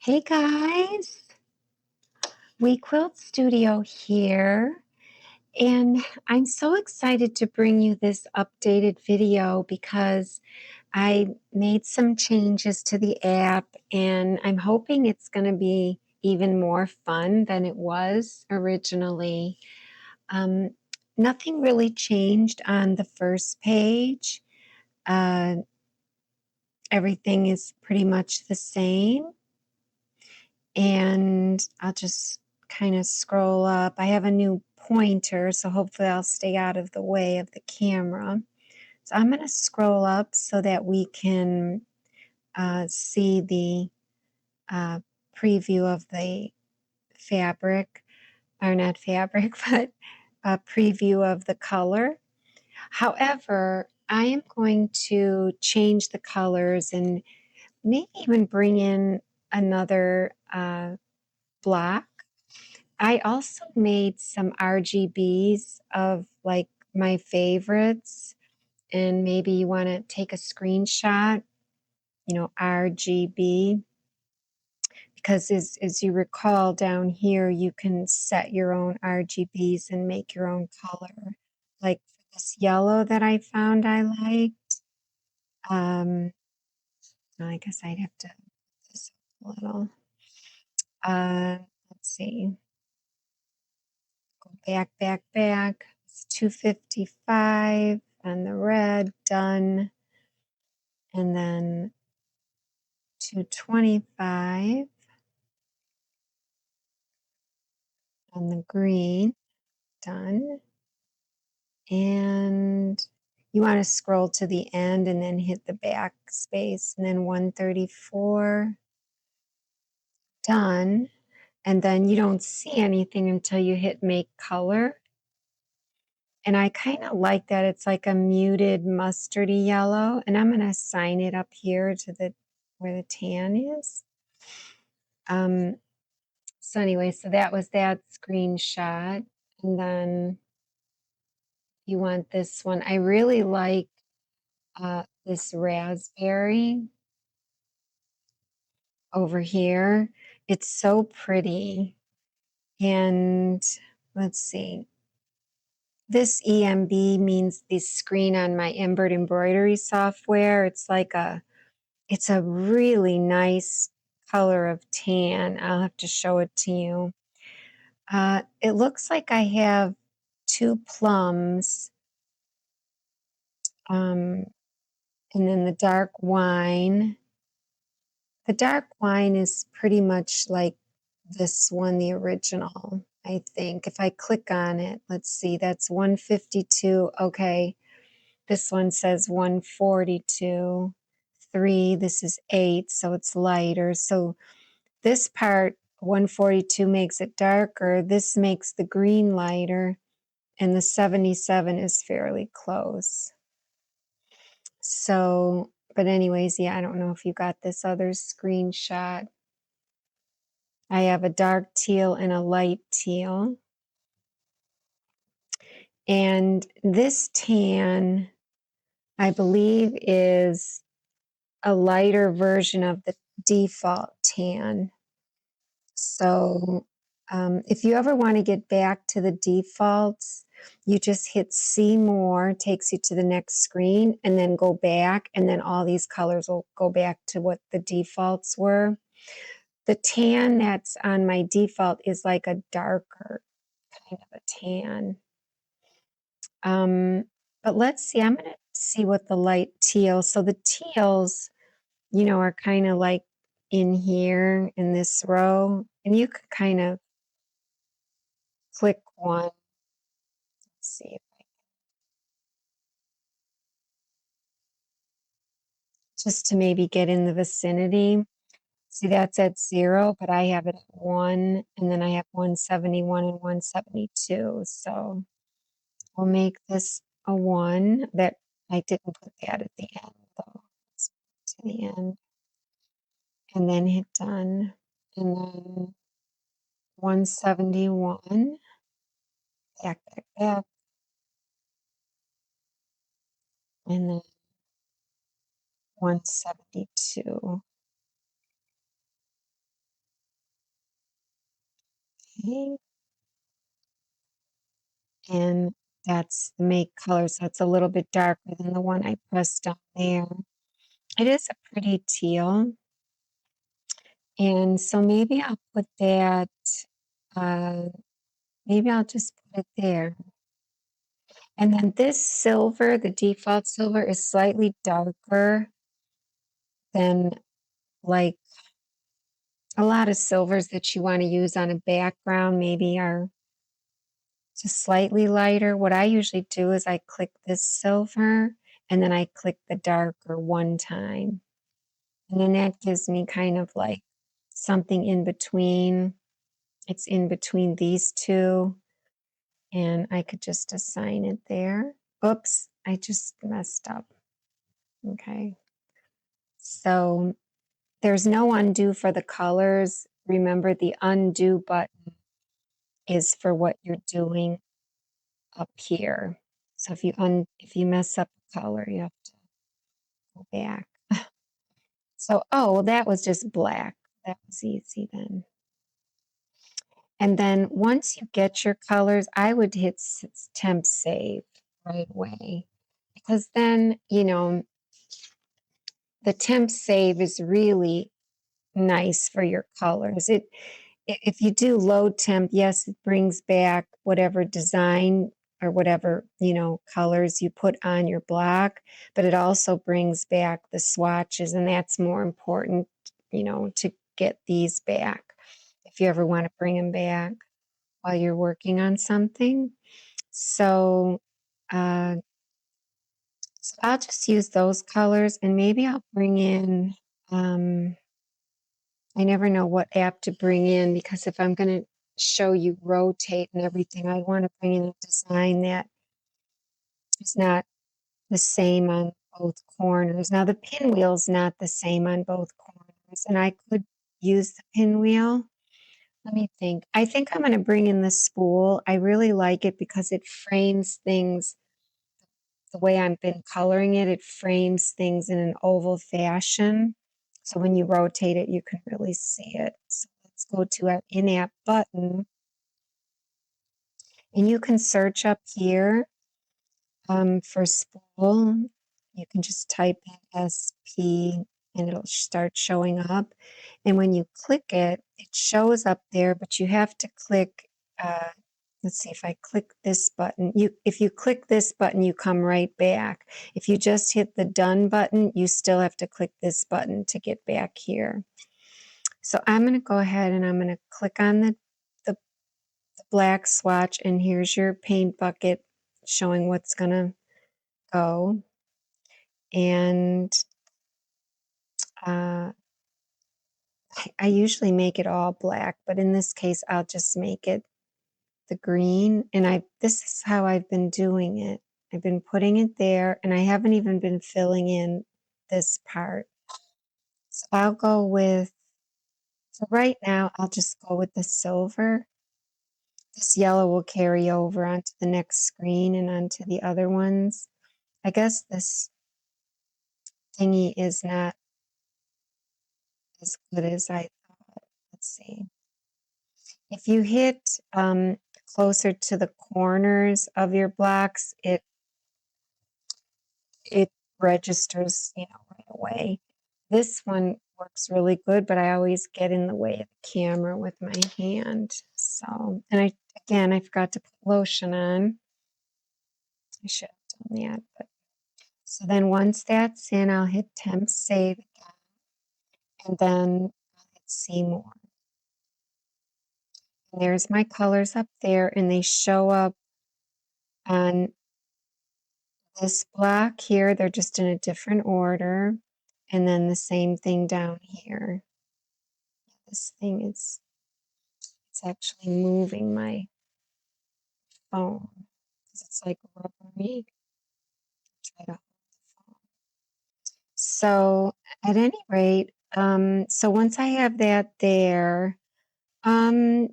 Hey guys, WeQuilt Studio here, and I'm so excited to bring you this updated video because I made some changes to the app and I'm hoping it's going to be even more fun than it was originally. Um, Nothing really changed on the first page. Uh, Everything is pretty much the same. And I'll just kind of scroll up. I have a new pointer, so hopefully I'll stay out of the way of the camera. So I'm going to scroll up so that we can see the preview of the fabric, or not fabric, but a preview of the color. However, I am going to change the colors and maybe even bring in another block. I also made some RGBs of like my favorites, and maybe you want to take a screenshot, RGB, because as you recall down here, you can set your own RGBs and make your own color. Like for this yellow that I found I liked, I guess I'd have to put this up a little. Let's see. Go back. It's 255 on the red, done. And then 225 on the green, done. And you want to scroll to the end and then hit the back space, and then 134, done. And then you don't see anything until you hit make color. And I kind of like that. It's like a muted mustardy yellow. And I'm going to assign it up here to the where the tan is. So anyway, so that was that screenshot. And then you want this one. I really like this raspberry over here. It's so pretty. And let's see. This EMB means the screen on my Embird embroidery software. It's a really nice color of tan. I'll have to show it to you. It looks like I have two plums, and then the dark wine. The dark wine is pretty much like this one, the original, I think. If I click on it, let's see, that's 152. Okay, this one says 142. 3, this is 8, so it's lighter. So this part, 142, makes it darker. This makes the green lighter, and the 77 is fairly close. So, but anyways, yeah, I don't know if you got this other screenshot. I have a dark teal and a light teal. And this tan, I believe, is a lighter version of the default tan. So if you ever want to get back to the defaults, you just hit see more, takes you to the next screen, and then go back, and then all these colors will go back to what the defaults were. The tan that's on my default is like a darker kind of a tan. But let's see, I'm going to see what the light teal. So the teals, are kind of like in here in this row, and you could kind of click one. Let's see if I just to maybe get in the vicinity. See, that's at 0, but I have it at 1, and then I have 171 and 172. So we'll make this a 1. That I didn't put that at the end, though. Let's put it to the end. And then hit done. And then 171. Back. And then 172. Okay. And that's the make color, so it's a little bit darker than the one I pressed on there. It is a pretty teal. And so maybe I'll put that, uh, maybe I'll just put it there. And then this silver, the default silver, is slightly darker than like a lot of silvers that you want to use on a background, maybe are just slightly lighter. What I usually do is I click this silver and then I click the darker one time. And then that gives me kind of like something in between. It's in between these two. And I could just assign it there. Oops, I just messed up. Okay. So there's no undo for the colors. Remember, the undo button is for what you're doing up here. So if you mess up a color, you have to go back. So, oh, well, that was just black. That was easy then. And then once you get your colors, I would hit temp save right away, because then, you know, the temp save is really nice for your colors. If you do low temp, yes, it brings back whatever design or whatever, you know, colors you put on your block, but it also brings back the swatches, and that's more important, you know, to get these back if you ever want to bring them back while you're working on something. So, uh, so I'll just use those colors, and maybe I'll bring in, I never know what app to bring in, because if I'm going to show you rotate and everything, I want to bring in a design that is not the same on both corners. Now the pinwheel's not the same on both corners, and I could use the pinwheel. Let me think. I think I'm going to bring in the spool. I really like it because it frames things the way I've been coloring it. It frames things in an oval fashion. So when you rotate it, you can really see it. So let's go to our in-app button, and you can search up here for spool. You can just type in SP and it'll start showing up. And when you click it, it shows up there, but you have to click, let's see, if I click this button, if you click this button, you come right back. If you just hit the done button, you still have to click this button to get back here. So I'm going to go ahead and I'm going to click on the black swatch, and here's your paint bucket showing what's going to go. And uh, I usually make it all black, but in this case, I'll just make it the green. And this is how I've been doing it. I've been putting it there, and I haven't even been filling in this part. So I'll go with, so right now, I'll just go with the silver. This yellow will carry over onto the next screen and onto the other ones. I guess this thingy is not as good as I thought. Let's see. If you hit closer to the corners of your blocks, it registers, you know, right away. This one works really good, but I always get in the way of the camera with my hand. So, and I forgot to put lotion on. I should have done that. But so then once that's in, I'll hit temp save again, and then I'll hit see more. And there's my colors up there, and they show up on this block here. They're just in a different order. And then the same thing down here. This thing it's actually moving my phone because it's like rubbery. Try to hold the phone. So at any rate, so once I have that there, um,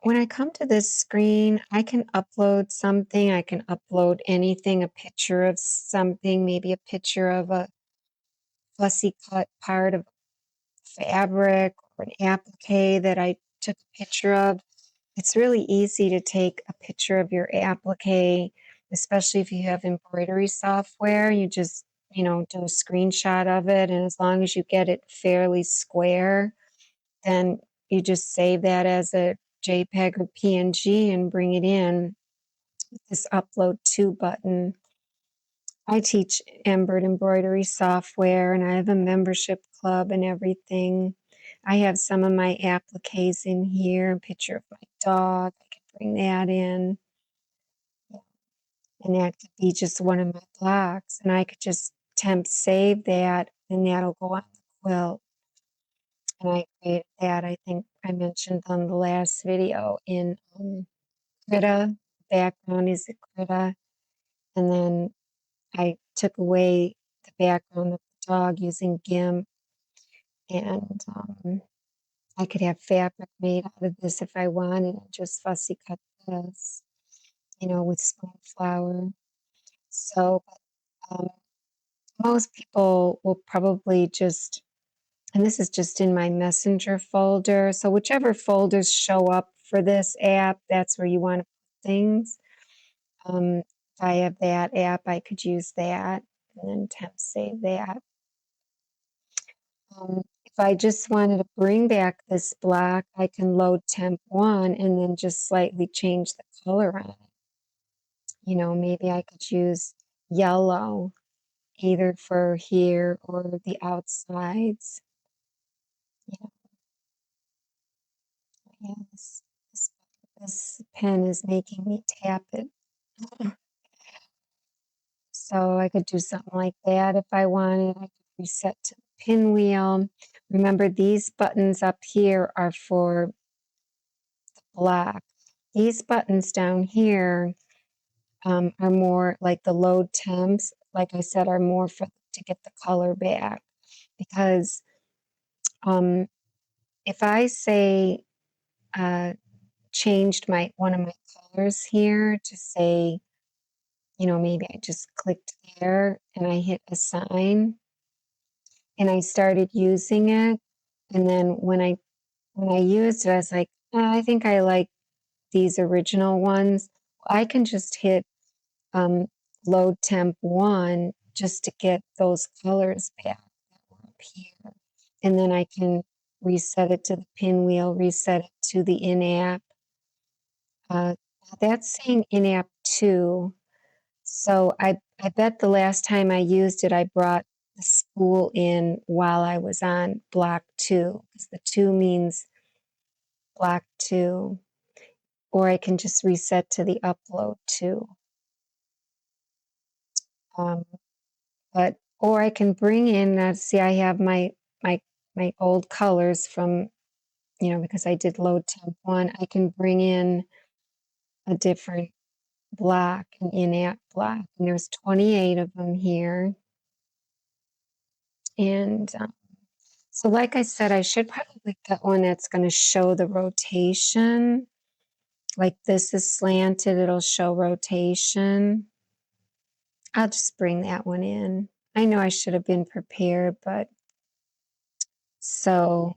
when I come to this screen, I can upload something. I can upload anything, a picture of something, maybe a picture of a fussy cut part of fabric or an applique that I took a picture of. It's really easy to take a picture of your applique, especially if you have embroidery software. You just, do a screenshot of it, and as long as you get it fairly square, then you just save that as a JPEG or PNG and bring it in with this upload to button. I teach Embird embroidery software, and I have a membership club and everything. I have some of my appliques in here, a picture of my dog. I could bring that in, and that could be just one of my blocks. And I could just temp save that, and that'll go on the quilt. And I created that, I think I mentioned on the last video, in Krita. Background is a Krita. And then I took away the background of the dog using GIMP, and I could have fabric made out of this if I wanted, and just fussy cut this, with spoon flower. So, um, most people will probably just, and this is just in my messenger folder. So whichever folders show up for this app, that's where you want to put things. If I have that app, I could use that and then temp save that. If I just wanted to bring back this block, I can load temp 1 and then just slightly change the color on it. Maybe I could use yellow either for here or the outsides. Yeah, this pen is making me tap it. So I could do something like that if I wanted. I could reset to the pinwheel. Remember, these buttons up here are for the block. These buttons down here are more like the load temps, like I said, are more for to get the color back. Because if I say changed one of my colors here to say, maybe I just clicked there and I hit assign and I started using it, and then when I used it, I was like, "Oh, I think I like these original ones." I can just hit load temp 1 just to get those colors back that were up here. And then I can reset it to the pinwheel, reset it to the in-app. That's saying in-app 2. So I bet the last time I used it, I brought the spool in while I was on block 2, because the 2 means block 2. Or I can just reset to the upload 2. Or I can bring in, see, I have my old colors from, because I did load temp 1. I can bring in a different block, an in-app block, and there's 28 of them here. And so like I said, I should probably get one that's going to show the rotation. Like this is slanted, it'll show rotation. I'll just bring that one in. I know I should have been prepared, but so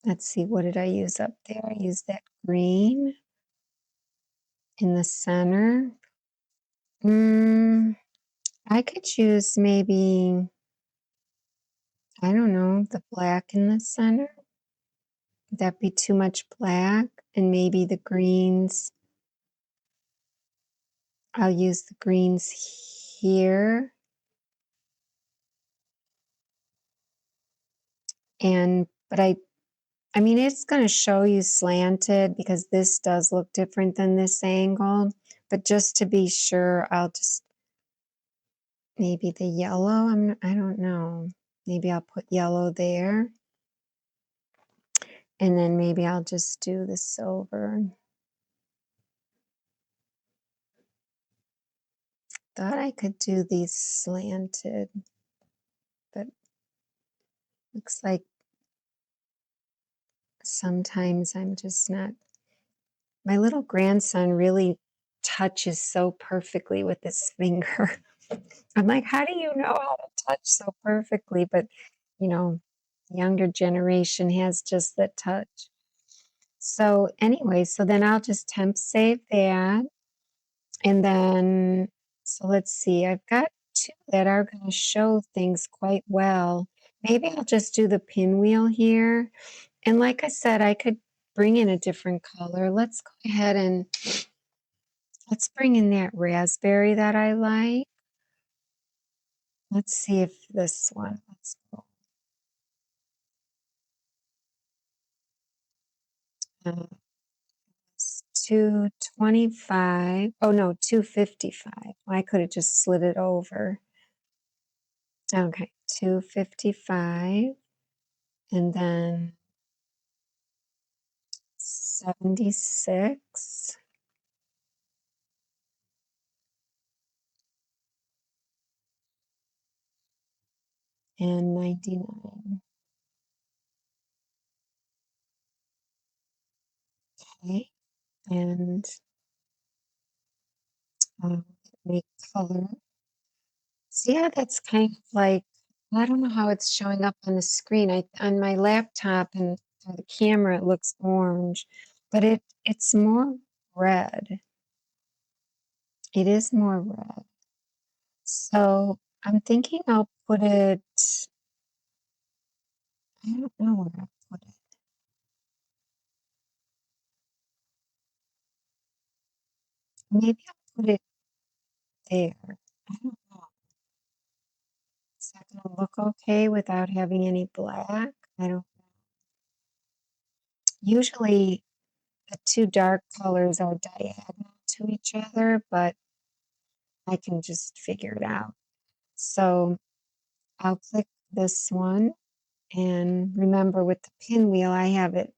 let's see, what did I use up there? I used that green in the center. I could use maybe, I don't know, the black in the center. Would that be too much black? And maybe the greens. I'll use the greens here. But I mean, it's going to show you slanted because this does look different than this angle. But just to be sure, I'll just, maybe the yellow, I don't know. Maybe I'll put yellow there. And then maybe I'll just do the silver. Thought I could do these slanted, but looks like sometimes I'm just not. My little grandson really touches so perfectly with his finger. I'm like, how do you know how to touch so perfectly? But, you know, Younger generation has just the touch. So anyway, so then I'll just temp save that. And then, so let's see, I've got two that are going to show things quite well. Maybe I'll just do the pinwheel here. And like I said, I could bring in a different color. Let's go ahead and let's bring in that raspberry that I like. Let's see if this one, let's go. 225. Oh no, 255. I could have just slid it over. Okay, 255. And then 76. And 99. Okay. And make color. See how that's kind of like, I don't know how it's showing up on the screen. On my laptop and on the camera it looks orange, but it's more red. It is more red. So I'm thinking I'll put it, I don't know where I'll put it. Maybe I'll put it there. I don't know. Is that gonna look okay without having any black? I don't, usually the two dark colors are diagonal to each other, but I can just figure it out. So I'll click this one, and remember with the pinwheel, I have it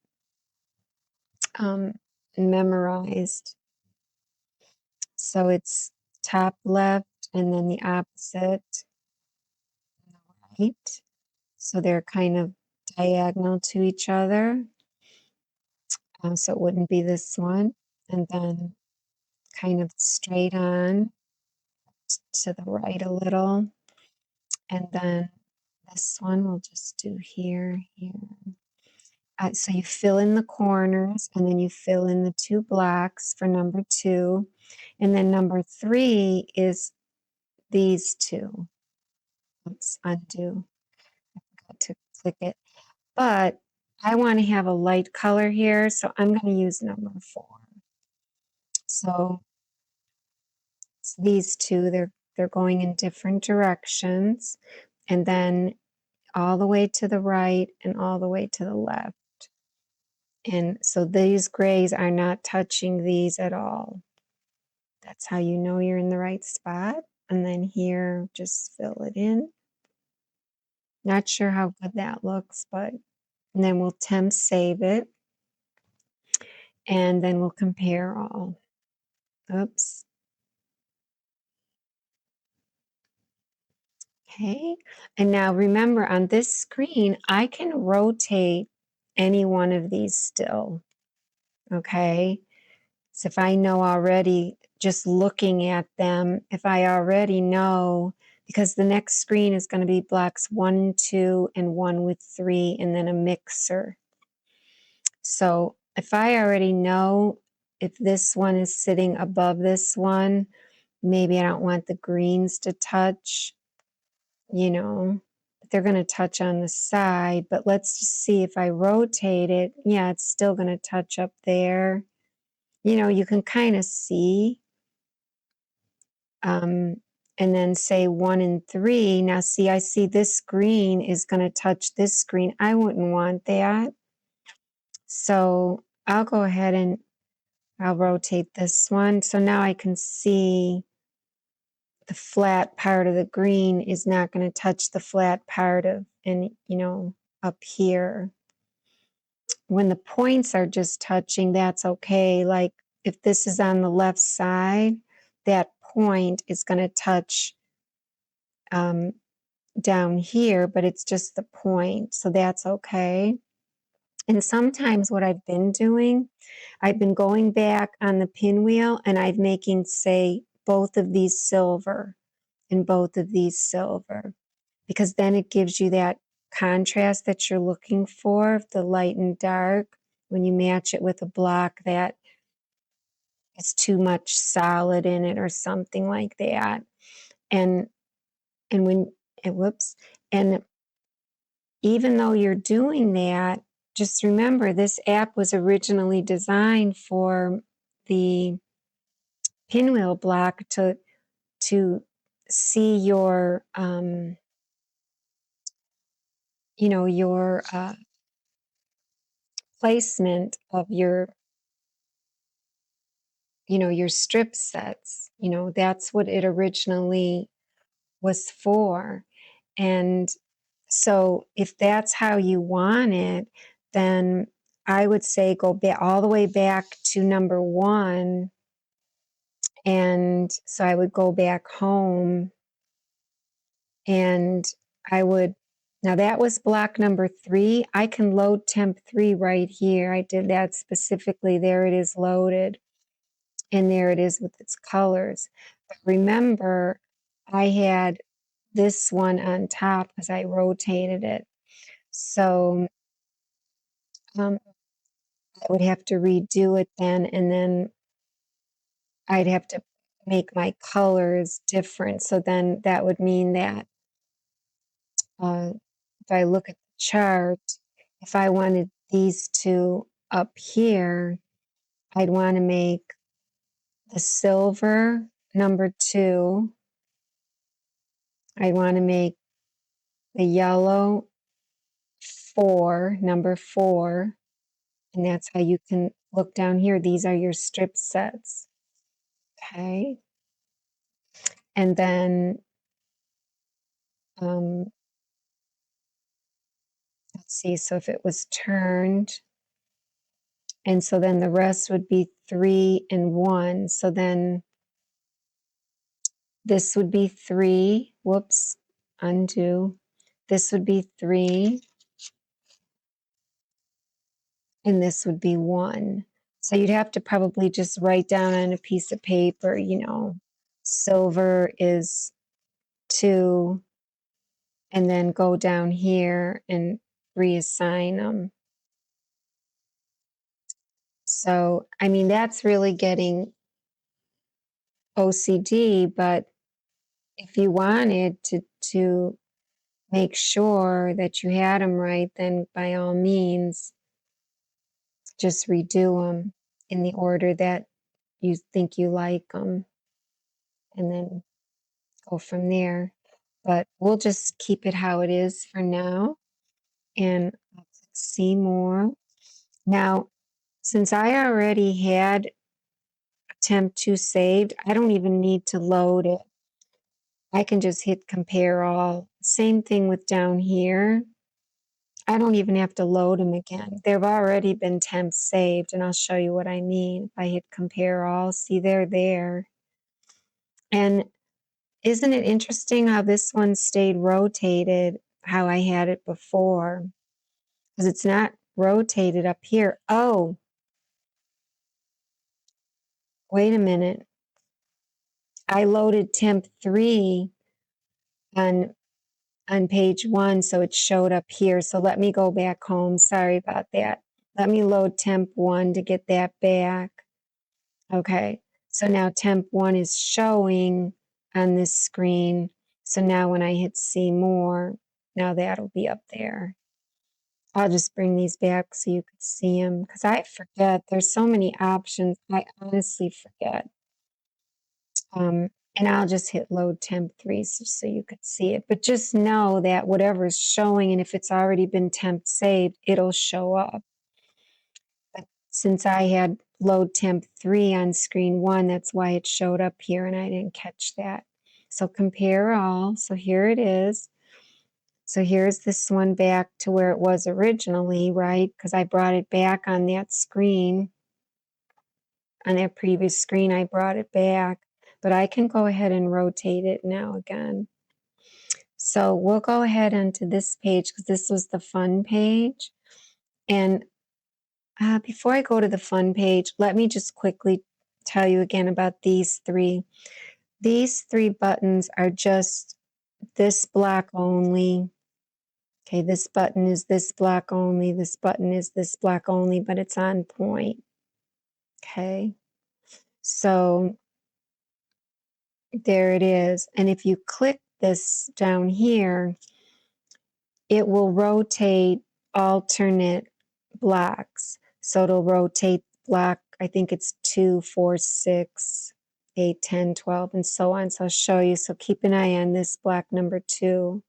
memorized. So it's top left and then the opposite right. So they're kind of diagonal to each other. So it wouldn't be this one. And then kind of straight on to the right a little. And then this one we'll just do here, here. So you fill in the corners and then you fill in the two blocks for number 2. And then number 3 is these two. Let's undo. I forgot to click it. But I want to have a light color here, so I'm going to use number 4. So it's these two, they're going in different directions. And then all the way to the right and all the way to the left. And so these grays are not touching these at all. That's how you know you're in the right spot. And then here, just fill it in. Not sure how good that looks, but and then we'll temp save it. And then we'll compare all. Oops. Okay. And now remember on this screen, I can rotate any one of these still. Okay. So if I know already, just looking at them, if I already know, because the next screen is going to be blocks 1 and 2 and 1 with 3 and then a mixer. So if I already know if this one is sitting above this one, maybe I don't want the greens to touch, you know, but they're going to touch on the side. But let's just see if I rotate it. Yeah, it's still going to touch up there. You know, you can kind of see. And then say 1 and 3. Now see, I see this green is going to touch this screen. I wouldn't want that. So I'll go ahead and I'll rotate this one. So now I can see the flat part of the green is not going to touch the flat part of, and you know, up here. When the points are just touching, that's okay. Like if this is on the left side, that point is going to touch down here, but it's just the point. So that's okay. And sometimes what I've been doing, I've been going back on the pinwheel and I'm making, say, both of these silver and both of these silver, because then it gives you that contrast that you're looking for, the light and dark, when you match it with a block that is too much solid in it or something like that. And when and whoops, and even though you're doing that, just remember this app was originally designed for the pinwheel block to see your your placement of your strip sets. That's what it originally was for. And so if that's how you want it, then I would say go back all the way back to number 1. And so I would go back home and I would, now that was block number 3. I can load temp 3 right here. I did that specifically. There it is loaded. And there it is with its colors. But remember, I had this one on top because I rotated it. So I would have to redo it then, and then I'd have to make my colors different. So then that would mean that if I look at the chart, if I wanted these two up here, I'd want to make the silver number 2. I'd want to make the yellow 4, number 4. And that's how you can look down here. These are your strip sets. Okay. And then, let's see, so if it was turned, and so then the rest would be 3 and 1. So then this would be 3. Whoops, undo. This would be 3, and this would be 1. So you'd have to probably just write down on a piece of paper, silver is 2, and then go down here and reassign them. So, I mean, that's really getting OCD, but if you wanted to make sure that you had them right, then by all means, just redo them in the order that you think you like them, and then go from there. But we'll just keep it how it is for now, and I'll click see more. Now, since I already had attempt 2 saved, I don't even need to load it. I can just hit compare all. Same thing with down here. I don't even have to load them again. They've already been temp saved, and I'll show you what I mean. If I hit compare all, see they're there. And isn't it interesting how this one stayed rotated, how I had it before? Because it's not rotated up here. Oh, wait a minute. I loaded temp 3 on page 1, so it showed up here. So let me go back home. Sorry about that. Let me load temp 1 to get that back. Okay, so now temp 1 is showing on this screen. So now when I hit see more, now that'll be up there. I'll just bring these back so you could see them, because I forget. There's so many options. I honestly forget. And I'll just hit load temp 3 so you could see it. But just know that whatever's showing, and if it's already been temp saved, it'll show up. But since I had load temp 3 on screen 1, that's why it showed up here, and I didn't catch that. So compare all. So here it is. So here's this one back to where it was originally, right? Because I brought it back on that screen. On that previous screen, I brought it back. But I can go ahead and rotate it now again. So we'll go ahead onto this page because this was the fun page. And before I go to the fun page, let me just quickly tell you again about these 3. These 3 buttons are just this block only. Okay, this button is this block only, this button is this block only, but it's on point. Okay, so there it is. And if you click this down here, it will rotate alternate blocks. So it'll rotate block, I think it's 2, 4, 6, 8, 10, 12, and so on. So I'll show you. So keep an eye on this block number 2.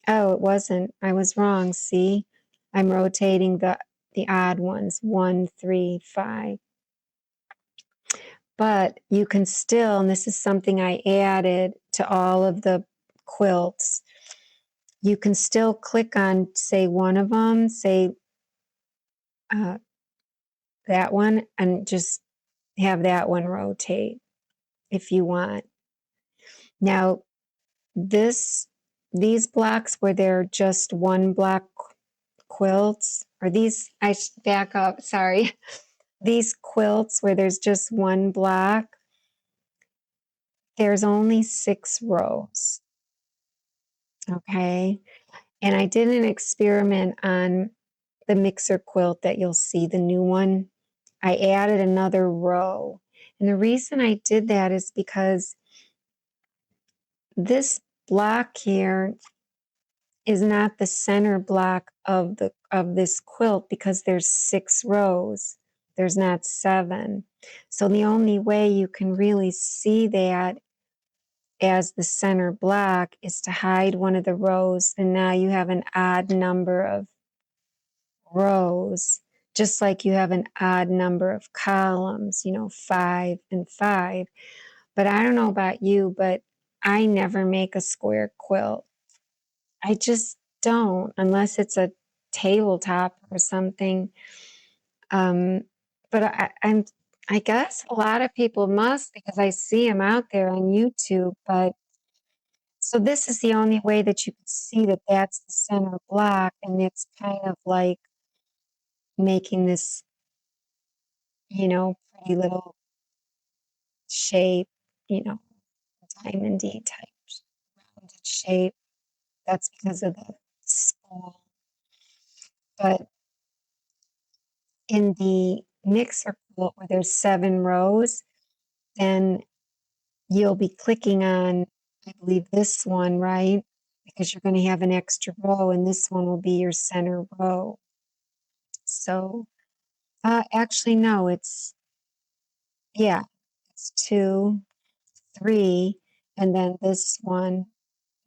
Oh, it wasn't. I was wrong. See? I'm rotating the odd ones, 1, 3, 5. But you can still, and this is something I added to all of the quilts, you can still click on, say, one of them, say that one, and just have that one rotate if you want. Now, these blocks where they're just one block quilts, or these, I should back up, sorry. These quilts where there's just one block, there's only 6 rows, okay? And I did an experiment on the mixer quilt that you'll see, the new one. I added another row. And the reason I did that is because this block here is not the center block of this quilt because there's 6 rows. There's not 7. So the only way you can really see that as the center block is to hide one of the rows, and now you have an odd number of rows, just like you have an odd number of columns, 5 and 5. But I don't know about you, but I never make a square quilt. I just don't, unless it's a tabletop or something. But I guess a lot of people must, because I see them out there on YouTube. But so this is the only way that you can see that that's the center block, and it's kind of like making this, pretty little shape, diamondy type rounded shape. That's because of the spool. But in the mixer quilt where there's 7 rows, then you'll be clicking on, I believe, this one, right? Because you're going to have an extra row, and this one will be your center row. So, actually, no, yeah, it's 2, 3, and then this one,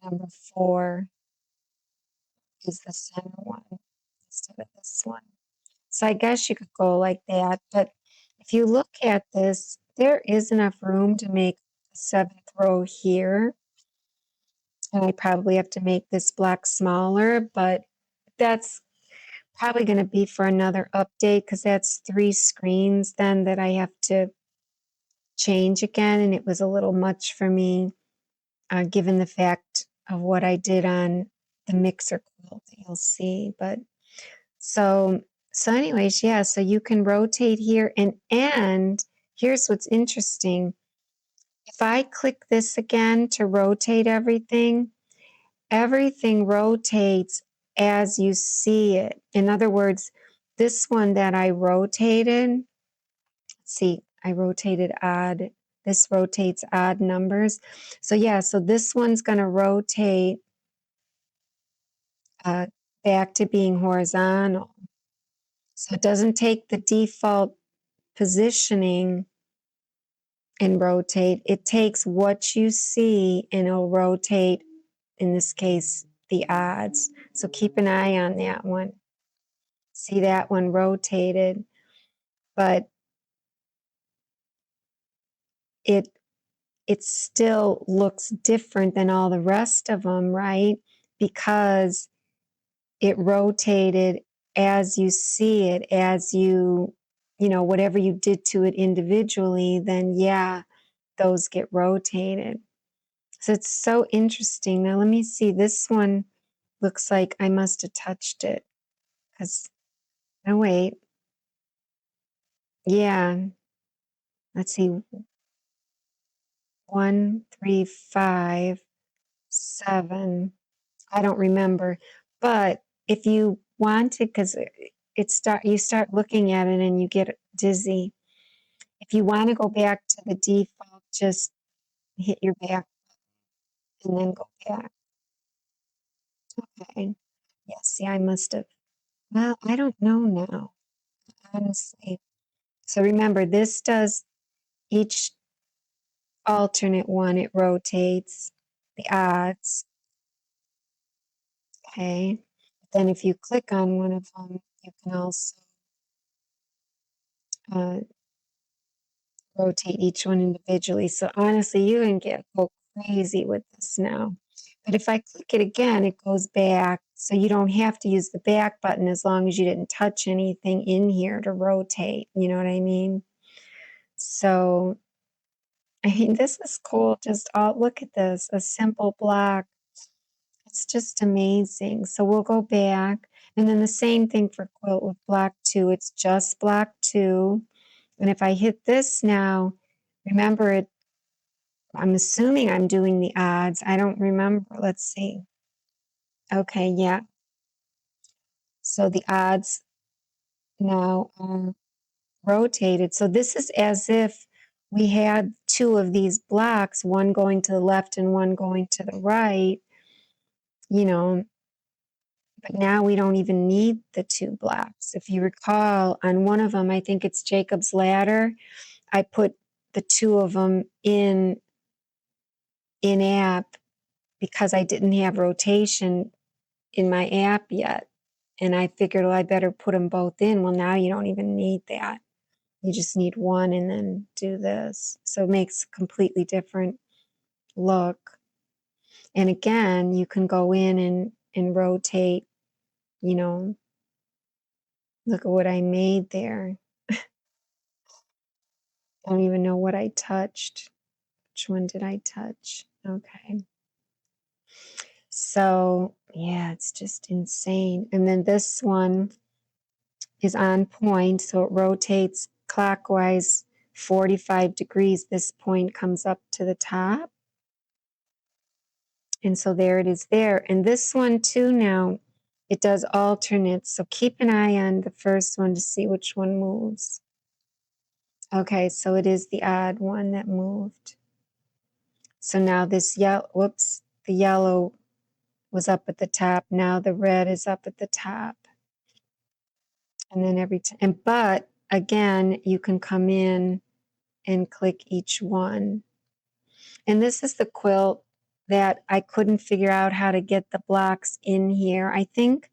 number 4, is the center one instead of this one. So I guess you could go like that. But if you look at this, there is enough room to make a 7th row here. And I probably have to make this block smaller, but that's probably going to be for another update because that's 3 screens then that I have to change again. And it was a little much for me, given the fact of what I did on the mixer quilt that you'll see. But so anyways, yeah, so you can rotate here, and here's what's interesting. If I click this again to rotate everything rotates as you see it. In other words, this one that I rotated, see, I rotated odd. This rotates odd numbers. So yeah, so this one's going to rotate back to being horizontal. So it doesn't take the default positioning and rotate. It takes what you see and it'll rotate, in this case, the odds. So keep an eye on that one. See that one rotated, but it still looks different than all the rest of them, right? Because it rotated as you see it, as whatever you did to it individually, then yeah, those get rotated. So it's so interesting. Now let me see. This one looks like I must have touched it. Oh wait. Yeah. Let's see. 1, 3, 5, 7. I don't remember. But if you want to, because you start looking at it and you get dizzy. If you want to go back to the default, just hit your back and then go back. Okay. Yeah, see, I must have, well, I don't know now, honestly. So remember, this does each alternate one, it rotates the odds. Okay. Then if you click on one of them, you can also uh, rotate each one individually. So honestly, you can go crazy with this now. But if I click it again, it goes back. So you don't have to use the back button as long as you didn't touch anything in here to rotate. You know what I mean? So, I mean, this is cool. Just look at this, a simple block. It's just amazing. So we'll go back. And then the same thing for quilt with block 2. It's just block 2. And if I hit this now, remember it, I'm assuming I'm doing the odds. I don't remember. Let's see. Okay, yeah. So the odds now are rotated. So this is as if we had two of these blocks, one going to the left and one going to the right, you know, but now we don't even need the two blocks. If you recall, on one of them, I think it's Jacob's Ladder, I put the two of them in app because I didn't have rotation in my app yet. And I figured, well, I better put them both in. Well, now you don't even need that. You just need one and then do this. So it makes a completely different look. And again, you can go in and rotate, you know, look at what I made there. I don't even know what I touched. Which one did I touch? Okay. So, yeah, it's just insane. And then this one is on point. So it rotates clockwise 45 degrees. This point comes up to the top. And so there it is there. And this one too now, it does alternates. So keep an eye on the first one to see which one moves. Okay, so it is the odd one that moved. So now this yellow, whoops, the yellow was up at the top. Now the red is up at the top. And then every time, but again, you can come in and click each one. And this is the quilt that I couldn't figure out how to get the blocks in here. I think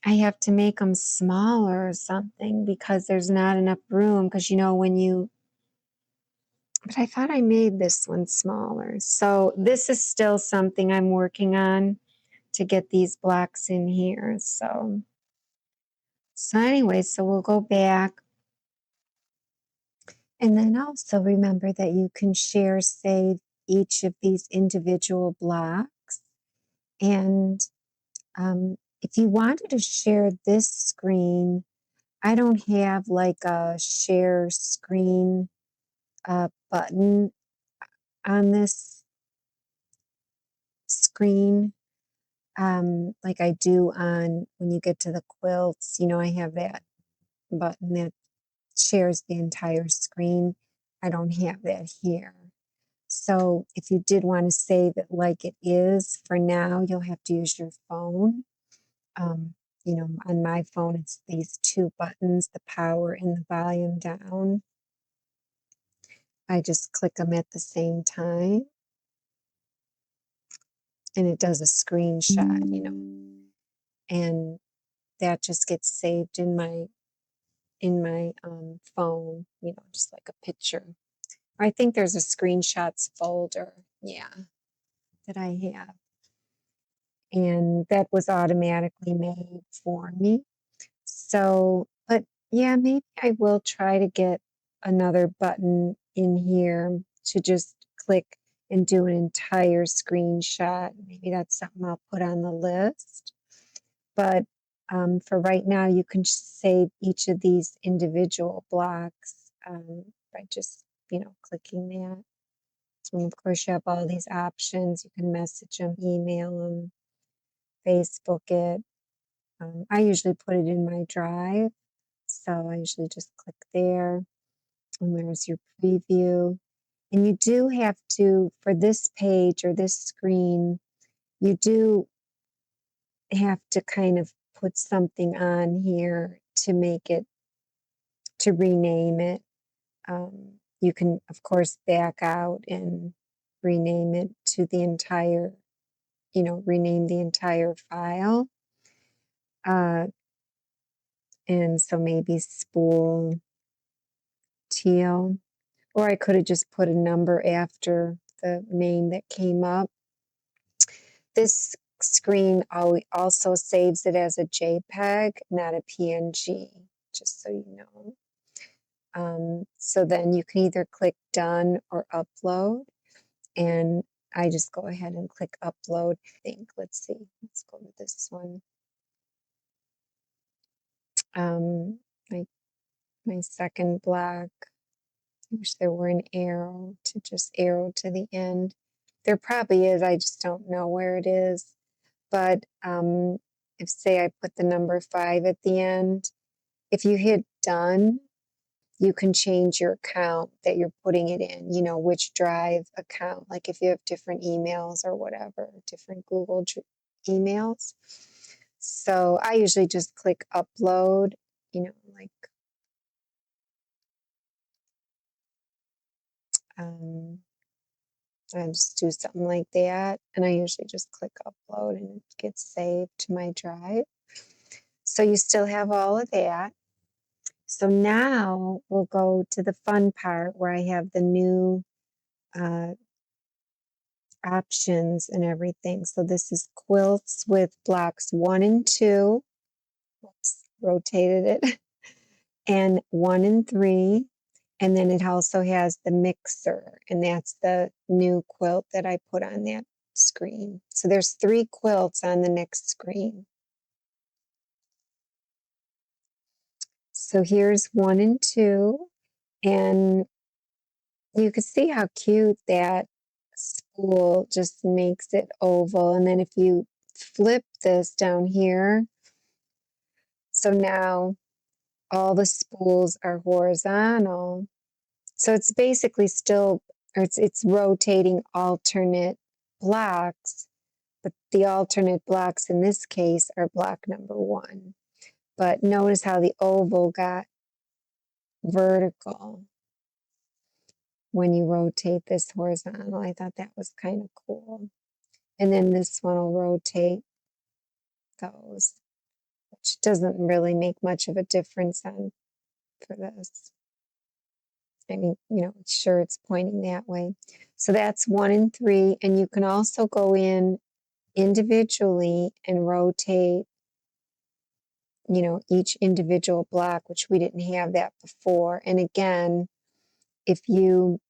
I have to make them smaller or something because there's not enough room. Because, you know, when you, but I thought I made this one smaller. So this is still something I'm working on to get these blocks in here. So anyway, so we'll go back. And then also remember that you can share, save each of these individual blocks. And if you wanted to share this screen, I don't have like a share screen button on this screen like I do on when you get to the quilts. You know, I have that button that shares the entire screen. I don't have that here. So if you did want to save it like it is, for now, you'll have to use your phone. You know, on my phone, it's these two buttons, the power and the volume down. I just click them at the same time and it does a screenshot, you know, and that just gets saved in my phone, you know, just like a picture. I think there's a screenshots folder, yeah, that I have. And that was automatically made for me. So, but yeah, maybe I will try to get another button in here to just click and do an entire screenshot. Maybe that's something I'll put on the list. But for right now, you can save each of these individual blocks by just, you know, clicking that. And of course, you have all these options. You can message them, email them, Facebook it. I usually put it in my drive, so I usually just click there, and there's your preview. And you do have to, for this page or this screen, you do have to kind of put something on here to make it, to rename it. You can, of course, back out and rename it to the entire, rename the entire file. And so maybe spool teal, or I could have just put a number after the name that came up. This screen also saves it as a JPEG, not a PNG, just so you know. So then you can either click done or upload, and I just go ahead and click upload. I think, let's see, let's go to this one. My second block. I wish there were an arrow to just arrow to the end. There probably is, I just don't know where it is. But if, say, I put the number 5 at the end, if you hit done, you can change your account that you're putting it in, which drive account, like if you have different emails or whatever, different Google emails. So I usually just click upload, like I just do something like that, and I usually just click upload and it gets saved to my drive. So you still have all of that. So now we'll go to the fun part where I have the new options and everything. So this is quilts with blocks 1 and 2. Oops, rotated it. And 1 and 3. And then it also has the mixer, and that's the new quilt that I put on that screen. So there's 3 quilts on the next screen. So here's 1 and 2, and you can see how cute that spool just makes it oval. And then if you flip this down here, so now all the spools are horizontal. So it's basically still, or it's rotating alternate blocks, but the alternate blocks in this case are block number 1. But notice how the oval got vertical when you rotate this horizontal. I thought that was kind of cool. And then this one will rotate those, which doesn't really make much of a difference for this. I mean, sure, it's pointing that way. So that's 1 and 3. And you can also go in individually and rotate, each individual block, which we didn't have that before. And again, if you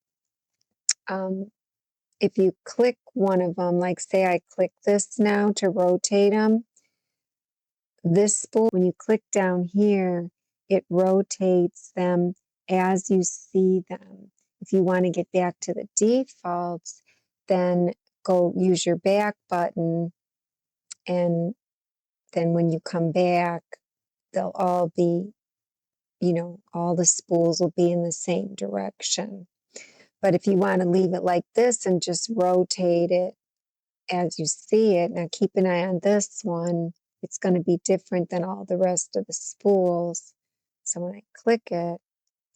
click one of them, like say I click this now to rotate them, this spool, when you click down here, it rotates them as you see them. If you want to get back to the defaults, then go use your back button, and then when you come back, they'll all be, all the spools will be in the same direction. But if you want to leave it like this and just rotate it as you see it, now keep an eye on this one. It's going to be different than all the rest of the spools. So when I click it,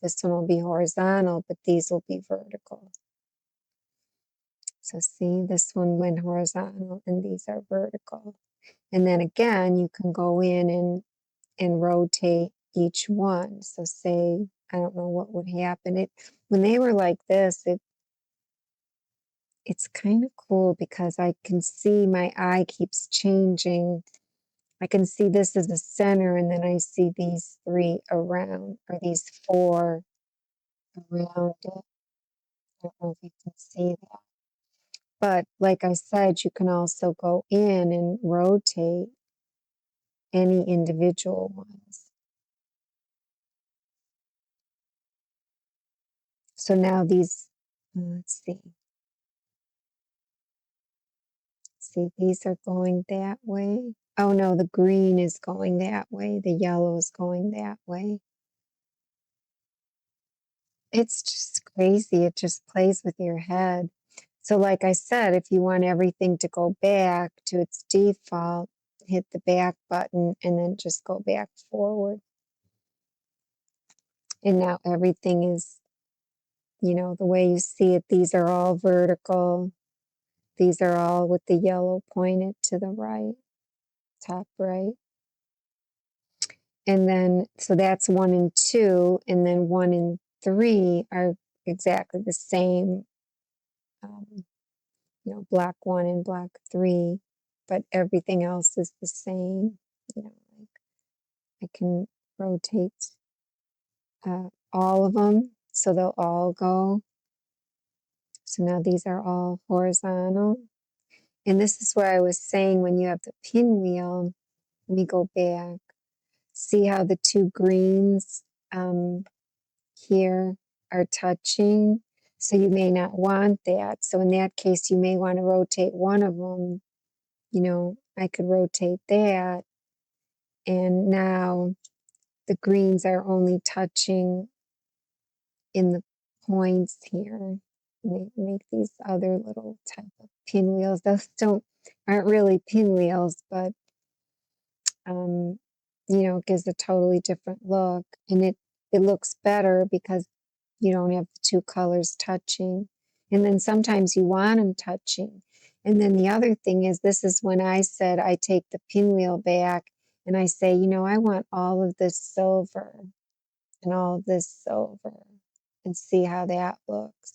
this one will be horizontal, but these will be vertical. So see, this one went horizontal and these are vertical. And then again, you can go in and rotate each one. So say, I don't know what would happen. When they were like this, it's kind of cool because I can see my eye keeps changing. I can see this as the center, and then I see these 3 around, or these 4 around it. I don't know if you can see that. But like I said, you can also go in and rotate any individual ones. So now these, let's see. see, these are going that way. Oh no, the green is going that way. The yellow is going that way. It's just crazy. It just plays with your head. So like I said, if you want everything to go back to its default, hit the back button and then just go back forward. And now everything is, you know, the way you see it. These are all vertical. These are all with the yellow pointed to the right, top right. And then, so that's 1 and 2, and then 1 and 3 are exactly the same, you know, black 1 and black 3, but everything else is the same. You know, like I can rotate all of them so they'll all go. So now these are all horizontal. And this is where I was saying when you have the pinwheel, let me go back. See how the two greens here are touching? So you may not want that. So in that case, you may want to rotate one of them. You know, I could rotate that. And now the greens are only touching in the points here. Make these other little type of pinwheels. Those aren't really pinwheels, but you know, it gives a totally different look, and it looks better because you don't have the two colors touching. And then sometimes you want them touching. And then the other thing is, this is when I said I take the pinwheel back and I say, you know, I want all of this silver and all of this silver, and see how that looks.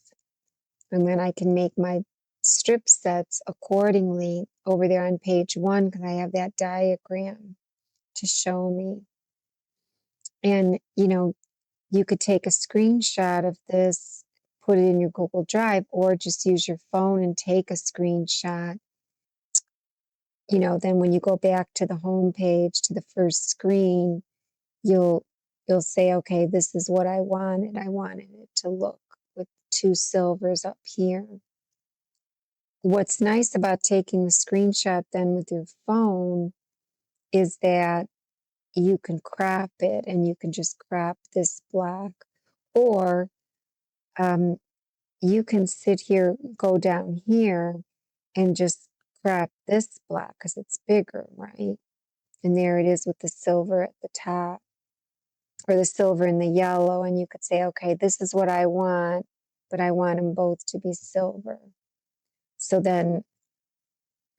And then I can make my strip sets accordingly over there on page 1 because I have that diagram to show me. And, you know, you could take a screenshot of this, put it in your Google Drive, or just use your phone and take a screenshot. You know, then when you go back to the home page, to the first screen, you'll say, okay, this is what I wanted. I wanted it to look with 2 silvers up here. What's nice about taking the screenshot then with your phone is that you can crop it, and you can just crop this block, or you can sit here, go down here, and just crop this block because it's bigger, right? And there it is with the silver at the top, or the silver and the yellow, and you could say, okay, this is what I want, but I want them both to be silver. So then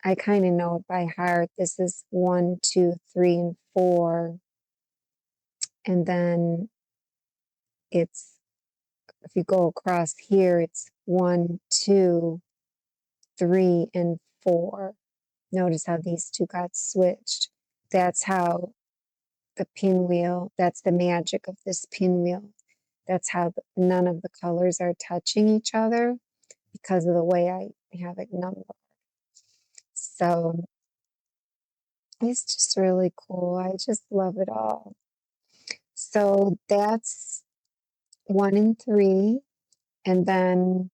I kind of know it by heart. This is 1, 2, 3, and 4. And then it's, if you go across here, it's 1, 2, 3, and 4. Notice how these two got switched. That's how the pinwheel, that's the magic of this pinwheel. That's how none of the colors are touching each other because of the way I have it numbered. So it's just really cool. I just love it all. So that's 1 and 3. And then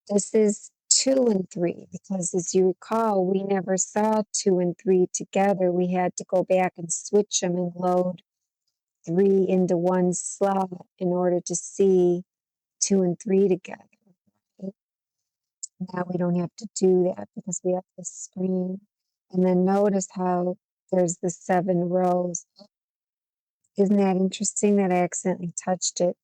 this is 2 and 3, because as you recall, we never saw 2 and 3 together. We had to go back and switch them and load 3 into one slot in order to see 2 and 3 together. Right? Now we don't have to do that because we have the screen. And then notice how there's the 7 rows. Isn't that interesting that I accidentally touched it?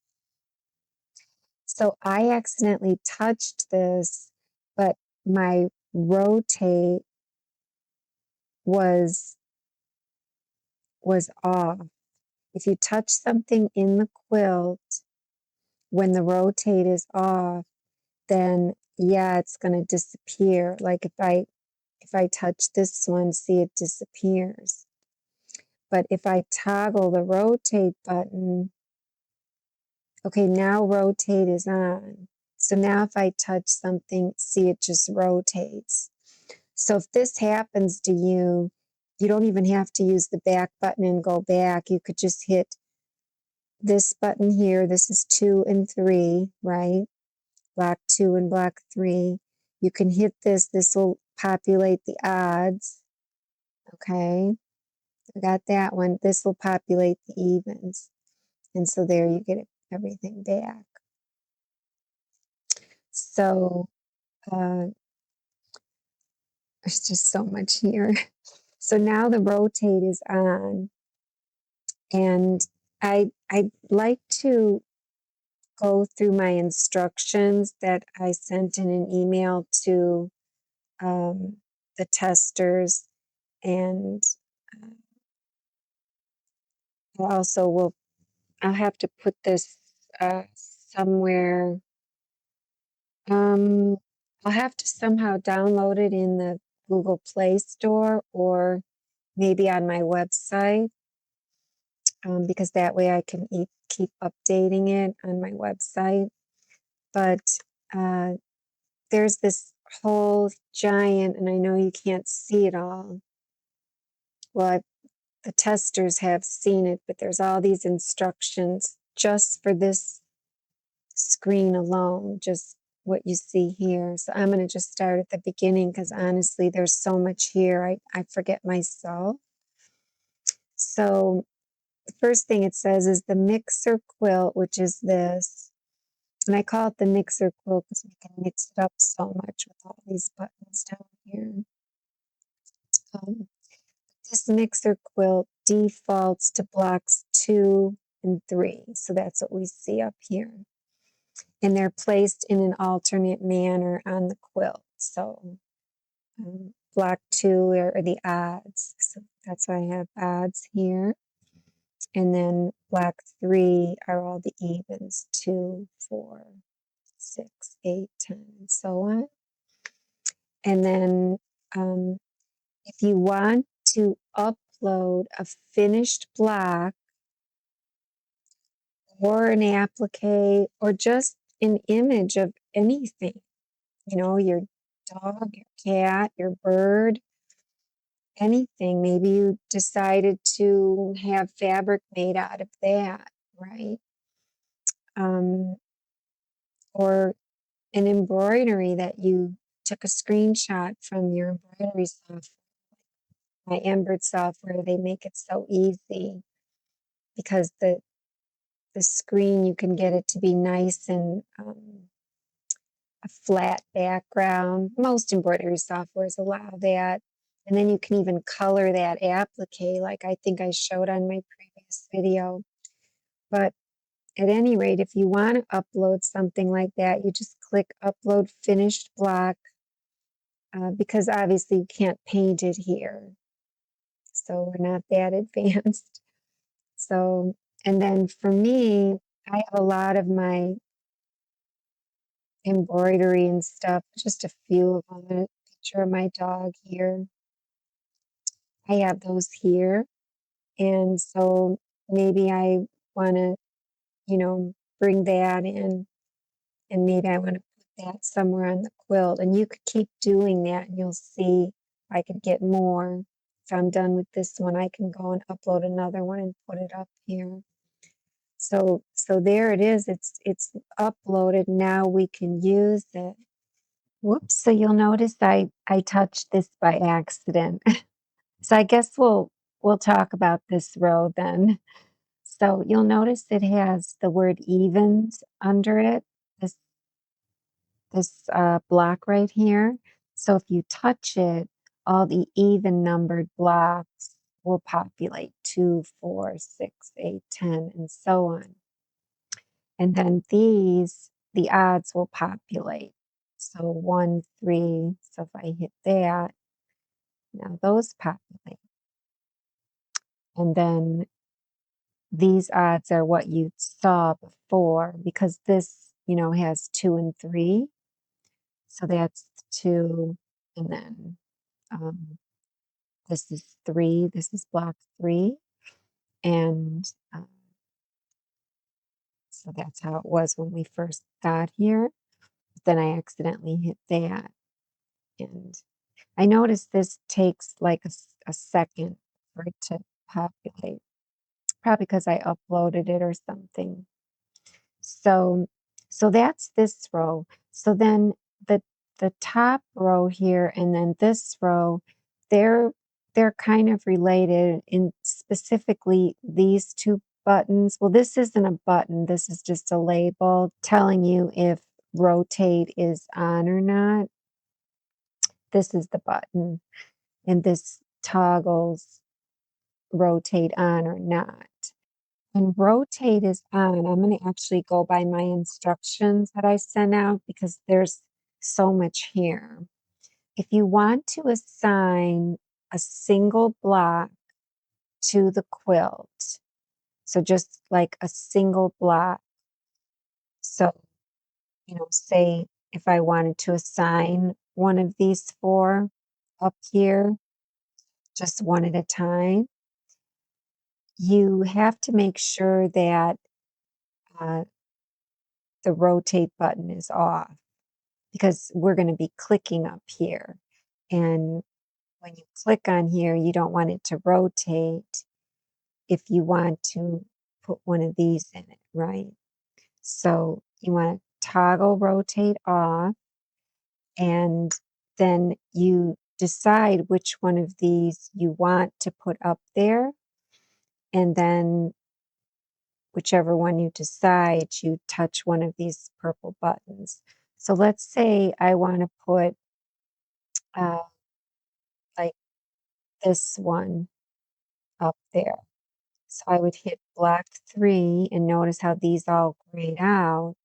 So I accidentally touched this, but my rotate was off. If you touch something in the quilt, when the rotate is off, then yeah, it's going to disappear. Like if I touch this one, see, it disappears. But if I toggle the rotate button, okay, now rotate is on. So now if I touch something, see, it just rotates. So if this happens to you, you don't even have to use the back button and go back. You could just hit this button here. This is 2 and 3, right? Block 2 and block 3. you can hit this. This will populate the odds. Okay, I got that one. This will populate the evens. And so there you get everything back. So there's just so much here. So now the rotate is on. And I'd like to go through my instructions that I sent in an email to the testers, and I also I'll have to put this somewhere. I'll have to somehow download it in the Google Play Store or maybe on my website, because that way I can keep updating it on my website. But there's this whole giant, and I know you can't see it all. Well, the testers have seen it, but there's all these instructions just for this screen alone, just what you see here. So I'm going to just start at the beginning because honestly, there's so much here. I forget myself. So the first thing it says is the mixer quilt, which is this. And I call it the mixer quilt because we can mix it up so much with all these buttons down here. This mixer quilt defaults to blocks 2 and 3. So that's what we see up here. And they're placed in an alternate manner on the quilt. So block 2 are the odds. So that's why I have odds here. And then block 3 are all the evens, 2, 4, 6, 8, 10, and so on. And then if you want to upload a finished block or an applique or just an image of anything, your dog, your cat, your bird, anything. Maybe you decided to have fabric made out of that, right? Or an embroidery that you took a screenshot from your embroidery software, my Embird software. They make it so easy because the screen, you can get it to be nice and a flat background. Most embroidery softwares allow that. And then you can even color that applique like I think I showed on my previous video. But at any rate, if you want to upload something like that, you just click upload finished block, because obviously you can't paint it here. So we're not that advanced. So, and then for me, I have a lot of my embroidery and stuff, just a few of them. A picture of my dog here. I have those here. And so maybe I want to, bring that in, and maybe I want to put that somewhere on the quilt. And you could keep doing that and you'll see if I could get more. If I'm done with this one, I can go and upload another one and put it up here. So there it is. It's uploaded. Now we can use it. Whoops. So you'll notice I touched this by accident. So I guess we'll talk about this row then. So you'll notice it has the word evens under it, this block right here. So if you touch it, all the even numbered blocks will populate 2, 4, 6, 8, 10, and so on. And then the odds will populate. So 1, 3. So if I hit that, now those populate. And then these odds are what you saw before because this, has 2 and 3. So that's 2. And then this is 3. This is block 3. And so that's how it was when we first got here. But then I accidentally hit that. And I noticed this takes like a second for it to populate. Probably because I uploaded it or something. So that's this row. So then the the top row here and then this row, they're kind of related in specifically these two buttons. Well, this isn't a button, this is just a label telling you if rotate is on or not. This is the button, and this toggles rotate on or not. When rotate is on, I'm going to actually go by my instructions that I sent out because there's so much here. If you want to assign a single block to the quilt, so just like a single block, so, say if I wanted to assign one of these four up here, just one at a time, you have to make sure that uh, the rotate button is off because we're going to be clicking up here. And when you click on here, you don't want it to rotate if you want to put one of these in it, right? So you want to toggle rotate off, and then you decide which one of these you want to put up there, and then whichever one you decide, you touch one of these purple buttons. So let's say I want to put uh, like this one up there. So I would hit block 3 and notice how these all grayed out.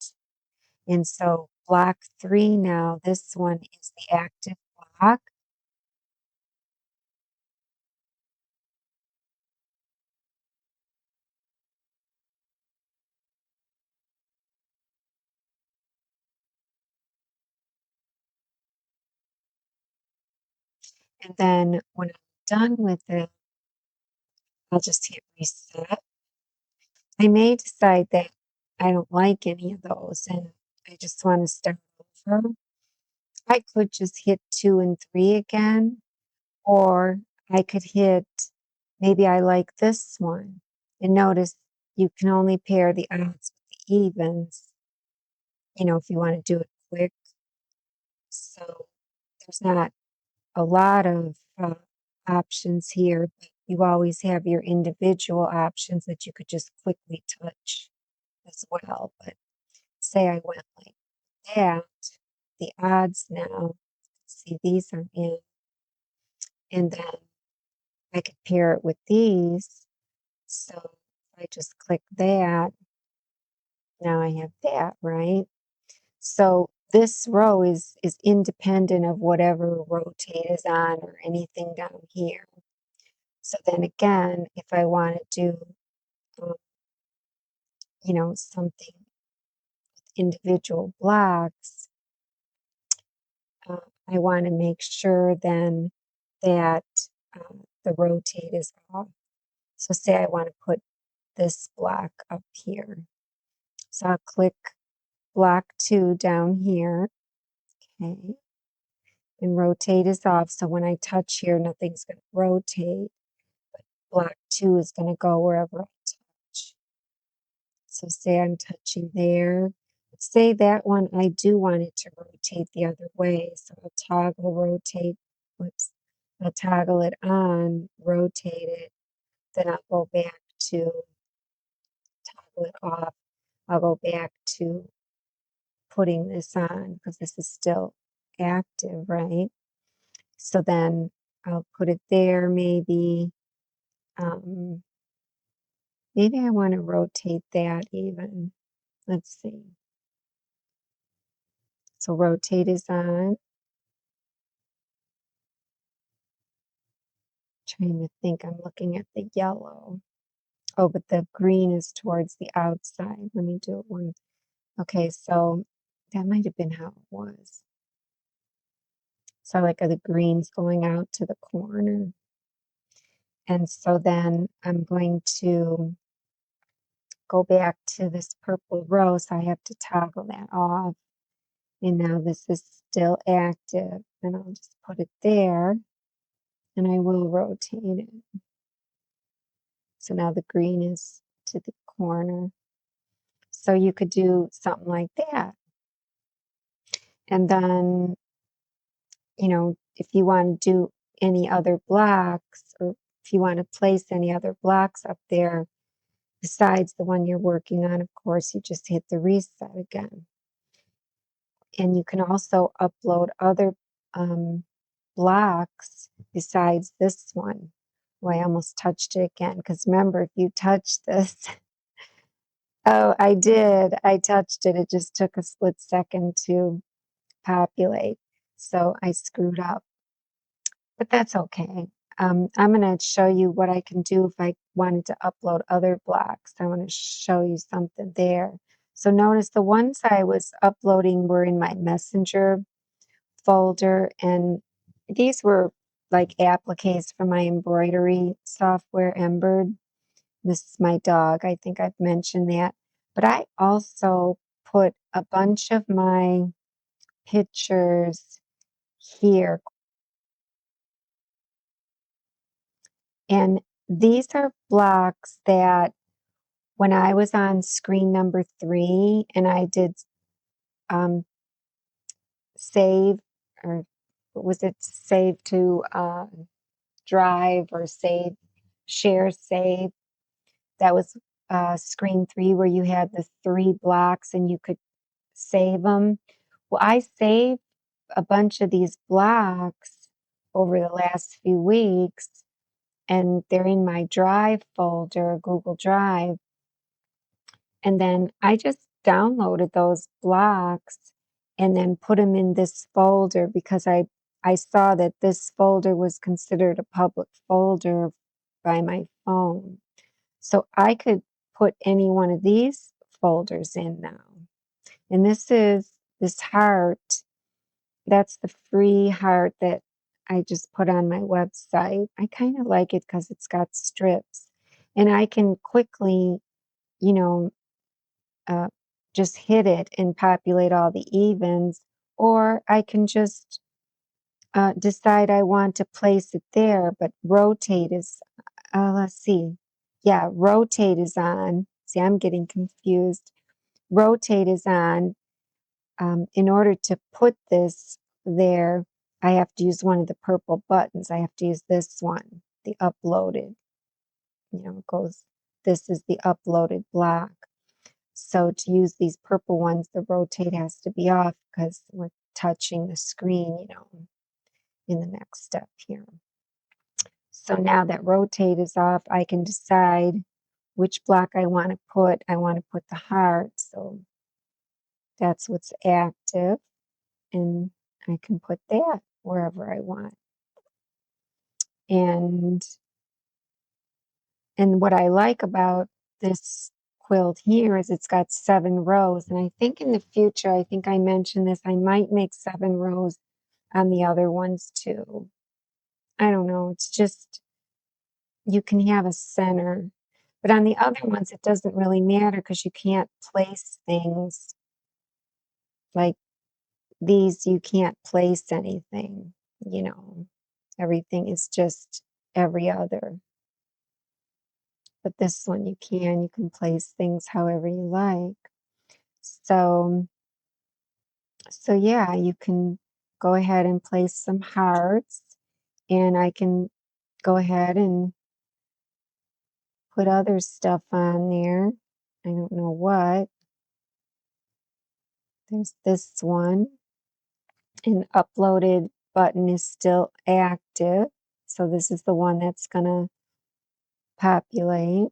And so block 3 now, this one is the active block. And then when I'm done with it, I'll just hit reset. I may decide that I don't like any of those and I just want to start over. I could just hit 2 and 3 again, or I could hit, maybe I like this one. And notice you can only pair the odds with the evens, if you want to do it quick. So there's not a lot of options here, but you always have your individual options that you could just quickly touch as well. But say I went like that, the odds now, see these are in, and then I could pair it with these. So if I just click that, now I have that, right? So this row is independent of whatever rotate is on or anything down here. So then again, if I want to do, um, something with individual blocks, uh, I want to make sure then that the rotate is off. So say I want to put this block up here. So I'll click block 2 down here, okay, and rotate is off. So when I touch here, nothing's going to rotate, but block 2 is going to go wherever I touch. So say I'm touching there. Say that one, I do want it to rotate the other way. So I'll toggle rotate, whoops, I'll toggle it on, rotate it, then I'll go back to toggle it off. I'll go back to putting this on because this is still active, right? So then I'll put it there, maybe. Maybe I want to rotate that even. Let's see. So rotate is on. Trying to think, I'm looking at the yellow. Oh, but the green is towards the outside. Let me do it one. Okay, so that might have been how it was. So like the green's going out to the corner. And so then I'm going to go back to this purple row. So I have to toggle that off. And now this is still active. And I'll just put it there. And I will rotate it. So now the green is to the corner. So you could do something like that. And then you know, if you want to do any other blocks, or if you want to place any other blocks up there besides the one you're working on, of course, you just hit the reset again. And you can also upload other blocks besides this one. Oh, I almost touched it again, because remember, if you touch this, oh, I did. I touched it. It just took a split second to populate. So I screwed up, but that's okay. I'm going to show you what I can do if I wanted to upload other blocks. I want to show you something there. So notice the ones I was uploading were in my Messenger folder, and these were like appliques for my embroidery software, Embird. This is my dog. I think I've mentioned that. But I also put a bunch of my pictures here. And these are blocks that when I was on screen number 3 and I did um, save, or what was it, save to drive, or save, share, save. That was screen 3, where you had the 3 blocks and you could save them. Well, I saved a bunch of these blocks over the last few weeks, and they're in my Drive folder, Google Drive. And then I just downloaded those blocks and then put them in this folder, because I saw that this folder was considered a public folder by my phone. So I could put any one of these folders in now. And this is this heart. That's the free heart that I just put on my website. I kind of like it because it's got strips. And I can quickly, you know, uh, just hit it and populate all the evens, or I can just decide I want to place it there, but rotate is, let's see. Yeah, rotate is on. See, I'm getting confused. Rotate is on. In order to put this there, I have to use one of the purple buttons. I have to use this one, the uploaded. It goes, this is the uploaded block. So to use these purple ones, the rotate has to be off because we're touching the screen, in the next step here. So now that rotate is off, I can decide which block I want to put. I want to put the heart, so that's what's active, and I can put that wherever I want. And what I like about this quilt here is it's got 7 rows, and I think in the future, I think I mentioned this, I might make 7 rows on the other ones too. I don't know, it's just, you can have a center. But on the other ones, it doesn't really matter because you can't place things like these. You can't place anything, you know. Everything is just every other. But this one you can. You can place things however you like. So yeah, you can go ahead and place some hearts, and I can go ahead and put other stuff on there. I don't know what. There's this one. And uploaded button is still active. So this is the one that's going to populate.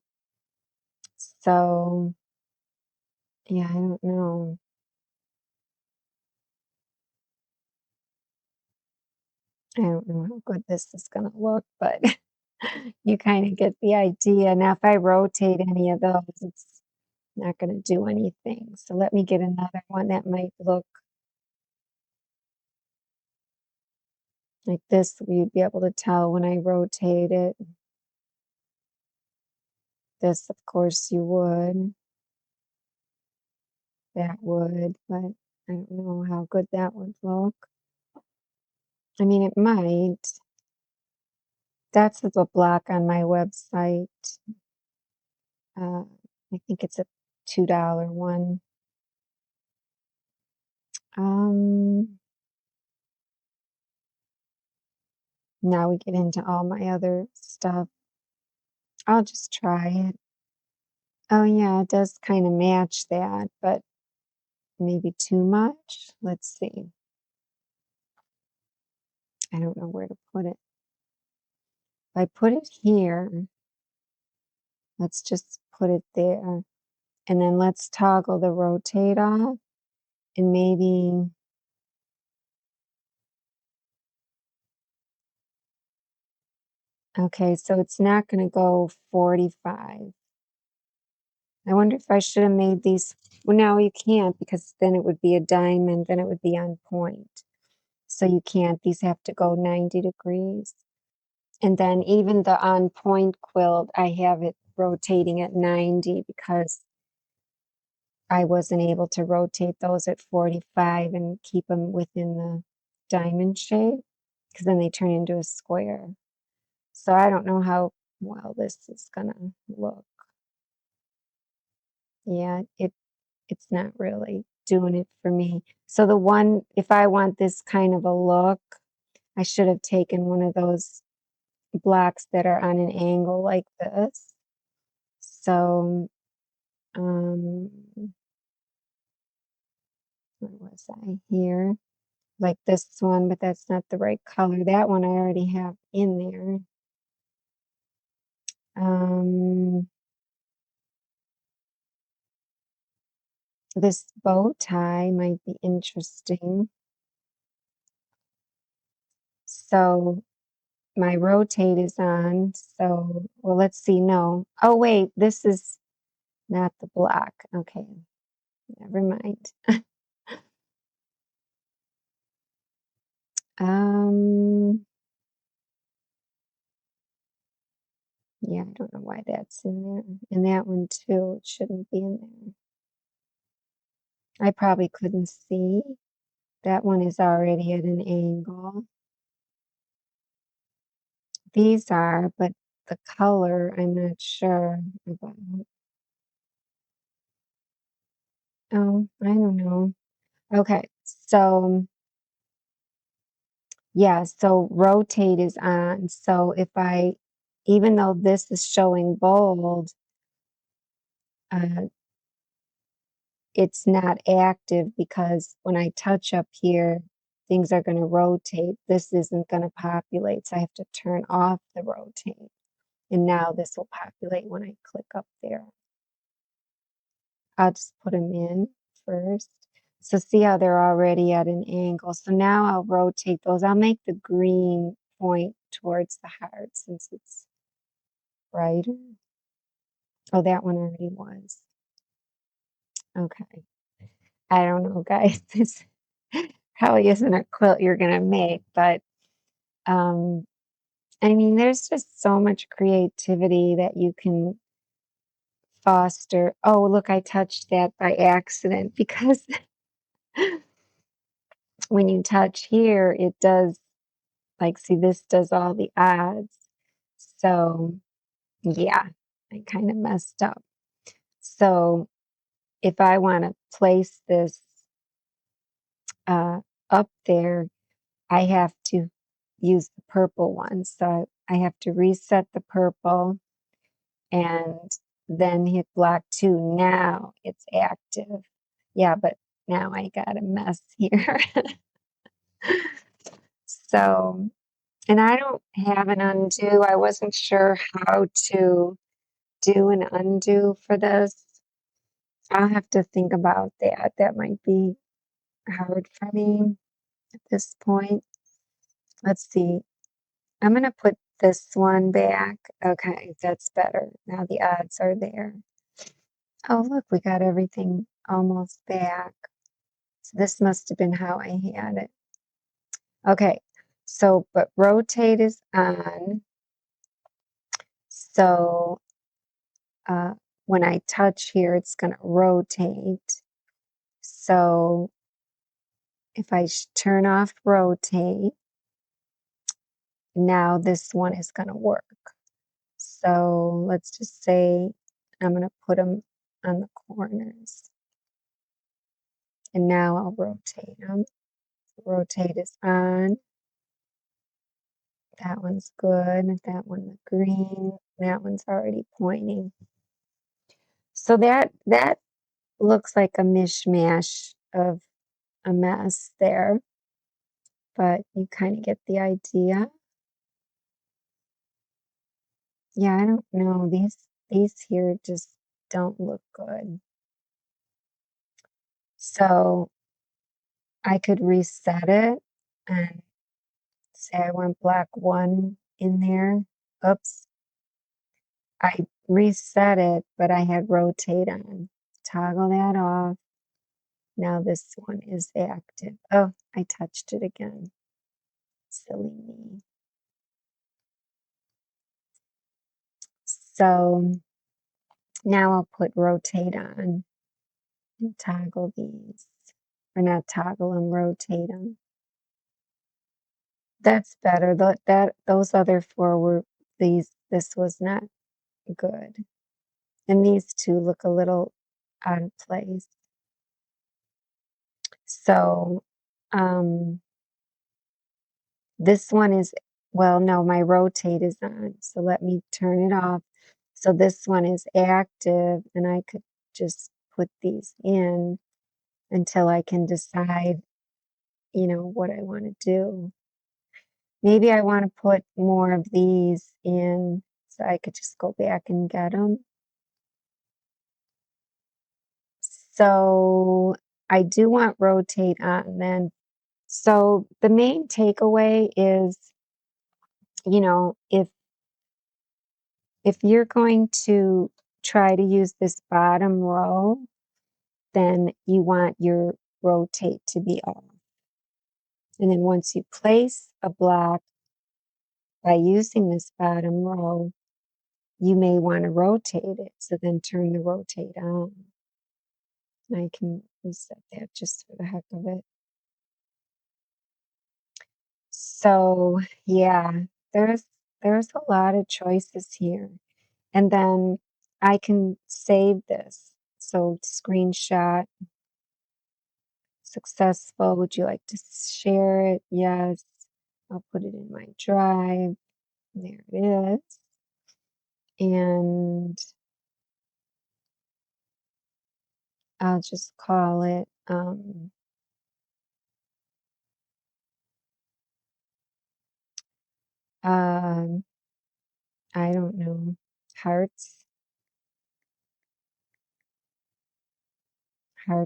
So, yeah, I don't know. I don't know how good this is going to look, but you kind of get the idea. Now, if I rotate any of those, it's not going to do anything. So let me get another one that might look like this. You'd be able to tell when I rotate it. This, of course, you would. That would, but I don't know how good that would look. I mean, it might. That's the block on my website. I think it's a $2 one. Um, Now we get into all my other stuff. I'll just try it. Oh yeah, it does kind of match that, but maybe too much. Let's see. I don't know where to put it. If I put it here, let's just put it there. And then let's toggle the rotate off and maybe, okay, so it's not going to go 45. I wonder if I should have made these, well, no, you can't because then it would be a diamond, then it would be on point. So you can't, these have to go 90 degrees. And then even the on point quilt, I have it rotating at 90 because I wasn't able to rotate those at 45 and keep them within the diamond shape because then they turn into a square. So I don't know how well this is gonna look. Yeah, it's not really doing it for me. So the one, if I want this kind of a look, I should have taken one of those blocks that are on an angle like this. So, where was I here? Like this one, but that's not the right color. That one I already have in there. This bow tie might be interesting. So my rotate is on. So, well, let's see. No. Oh, wait, this is not the black. Okay, never mind. Um, yeah, I don't know why that's in there. And that one too, it shouldn't be in there. I probably couldn't see. That one is already at an angle. These are, but the color, I'm not sure about. Oh, I don't know. Okay, so yeah, so rotate is on. So if I, even though this is showing bold, uh, it's not active because when I touch up here, things are going to rotate. This isn't going to populate, so I have to turn off the rotate. And now this will populate when I click up there. I'll just put them in first. So see how they're already at an angle. So now I'll rotate those. I'll make the green point towards the heart since it's brighter. Oh, that one already was. Okay. I don't know, guys. This probably isn't a quilt you're gonna make, but um, I mean, there's just so much creativity that you can foster. Oh, look, I touched that by accident because when you touch here, it does, like, see, this does all the odds. So, yeah, I kind of messed up. So, if I want to place this uh, up there, I have to use the purple one. So, I have to reset the purple and then hit block 2. Now it's active. Yeah, but now I got a mess here. So, and I don't have an undo. I wasn't sure how to do an undo for this. I'll have to think about that. That might be hard for me at this point. Let's see. I'm going to put this one back. Okay, that's better. Now the odds are there. Oh, look, we got everything almost back. So this must have been how I had it. Okay, so, but rotate is on. So when I touch here, it's going to rotate. So if I turn off rotate, now this one is going to work. So let's just say I'm going to put them on the corners. And now I'll rotate them. Rotate is on. That one's good. That one, the green, that one's already pointing. So that looks like a mishmash of a mess there, but you kind of get the idea. Yeah, I don't know. These here just don't look good. So I could reset it and say I want black 1 in there. Oops. I reset it, but I had rotate on. Toggle that off. Now this one is active. Oh, I touched it again. Silly me. So now I'll put rotate on and toggle these. Or not toggle them, rotate them. That's better. Those other 4 were this was not good. And these 2 look a little out of place. So this one is, well, no, my rotate is on. So let me turn it off. So this one is active, and I could just put these in until I can decide, what I want to do. Maybe I want to put more of these in so I could just go back and get them. So I do want rotate on then. So the main takeaway is, if you're going to try to use this bottom row, then you want your rotate to be off. And then once you place a block by using this bottom row, you may want to rotate it. So then turn the rotate on. And I can reset that just for the heck of it. So yeah, there's a lot of choices here. And then I can save this. So screenshot, successful. Would you like to share it? Yes. I'll put it in my drive. There it is. And I'll just call it I don't know, heart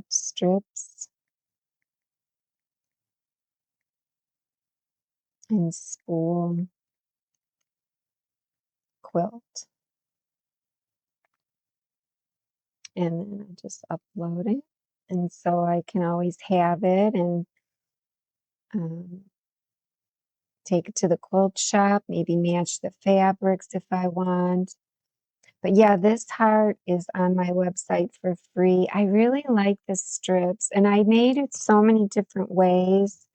strips, and spool quilt. And then I just upload it. And so I can always have it and take it to the quilt shop, maybe match the fabrics if I want. But yeah, this heart is on my website for free. I really like the strips, and I made it so many different ways,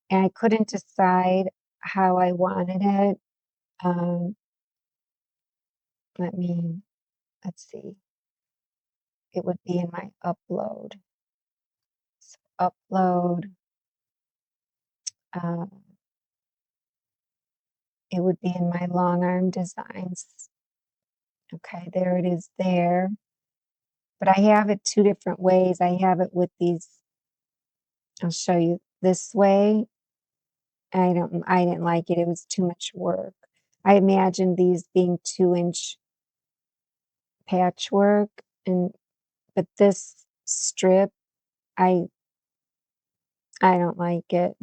and I couldn't decide how I wanted it. Let's see. It would be in my upload. So upload. It would be in my long arm designs. Okay, there it is there. But I have it 2 different ways. I have it with these, I'll show you this way. I didn't like it. It was too much work. I imagined these being 2-inch patchwork, but this strip, I don't like it.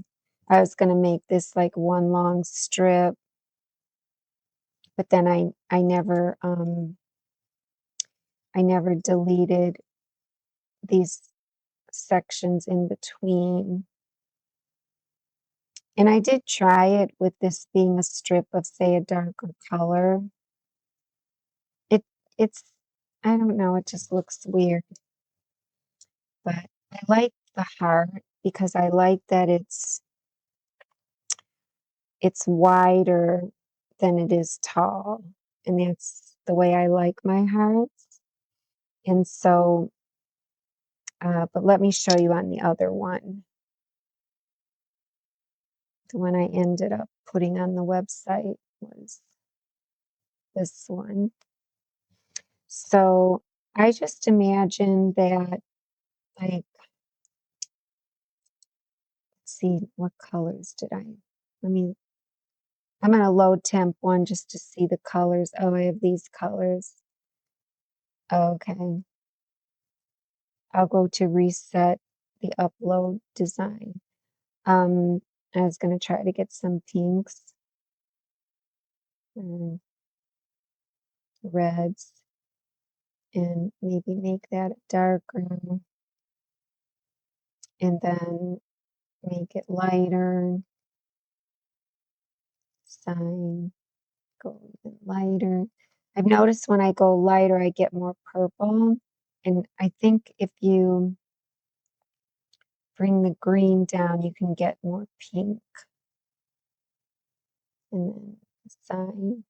I was going to make this like one long strip, but then I never deleted these sections in between. And I did try it with this being a strip of, say, a darker color. It's, I don't know, it just looks weird. But I like the heart because I like that it's wider than it is tall. And that's the way I like my hearts. And so, but let me show you on the other one. The one I ended up putting on the website was this one. So I just imagine that, like, let's see, what colors did I, let me, I'm going to low temp one just to see the colors. Oh, I have these colors. Okay. I'll go to reset the upload design. I was going to try to get some pinks and reds and maybe make that darker and then make it lighter. Sign, go even lighter. I've noticed when I go lighter, I get more purple. And I think if you bring the green down, you can get more pink. And then the sign.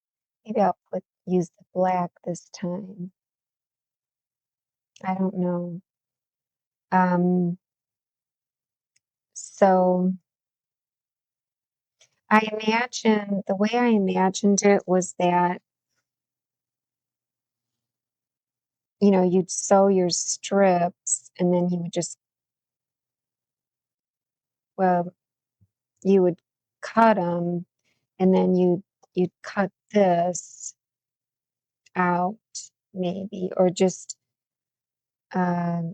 Maybe I'll use the black this time. I don't know. So the way I imagined it was that, you'd sew your strips and then you would just, well, you would cut them and then you'd cut this out maybe, or just, um,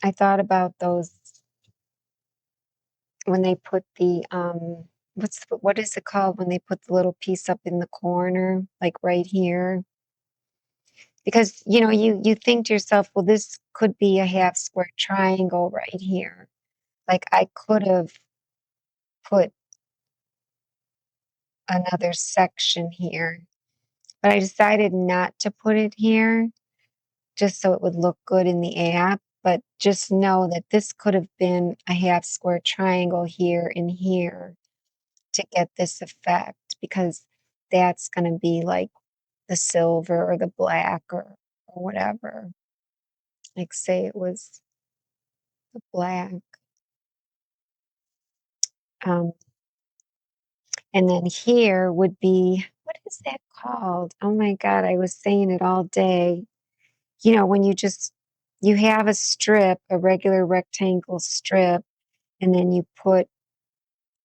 I thought about those when they put the, what is it called when they put the little piece up in the corner, like right here? Because, you think to yourself, well, this could be a half square triangle right here. Like I could have put another section here, but I decided not to put it here just so it would look good in the app. But just know that this could have been a half square triangle here and here to get this effect, because that's going to be like the silver or the black or whatever. Like say it was the black. Um, and then here would be, what is that called? Oh my God, I was saying it all day. When you have a strip, a regular rectangle strip, and then you put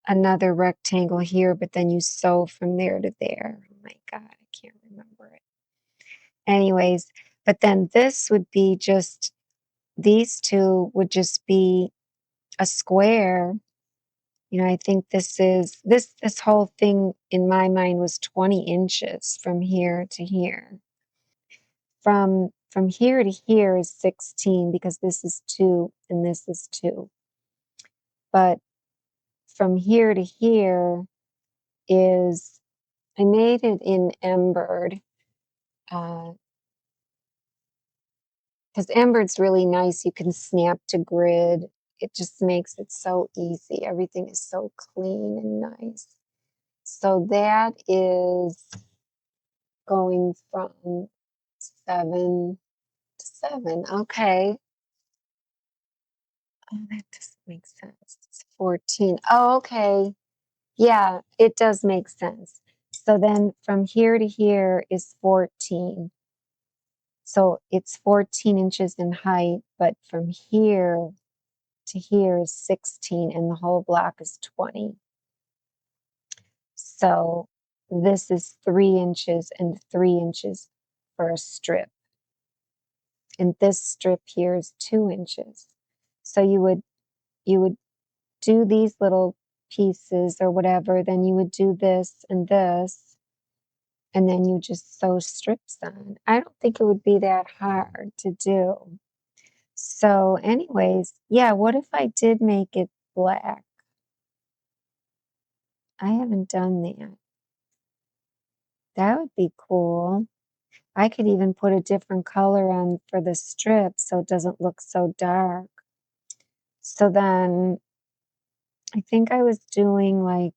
another rectangle here, but then you sew from there to there. Oh my God, I can't remember it. Anyways, but then this would be just, these two would just be a square. I think this whole thing in my mind was 20 inches from here to here. From here to here is 16 because this is 2 and this is 2. But from here to here is, I made it in Embird, because Embird's really nice. You can snap to grid. It just makes it so easy. Everything is so clean and nice. So that is going from 7 to 7. Okay. Oh, that doesn't make sense. It's 14. Oh, okay. Yeah, it does make sense. So then from here to here is 14. So it's 14 inches in height, but from here to here is 16 and the whole block is 20. So this is 3 inches and 3 inches for a strip. And this strip here is 2 inches. So you would do these little pieces or whatever, then you would do this, and then you just sew strips on. I don't think it would be that hard to do. So anyways, yeah, what if I did make it black? I haven't done that. That would be cool. I could even put a different color on for the strip so it doesn't look so dark. So then I think I was doing like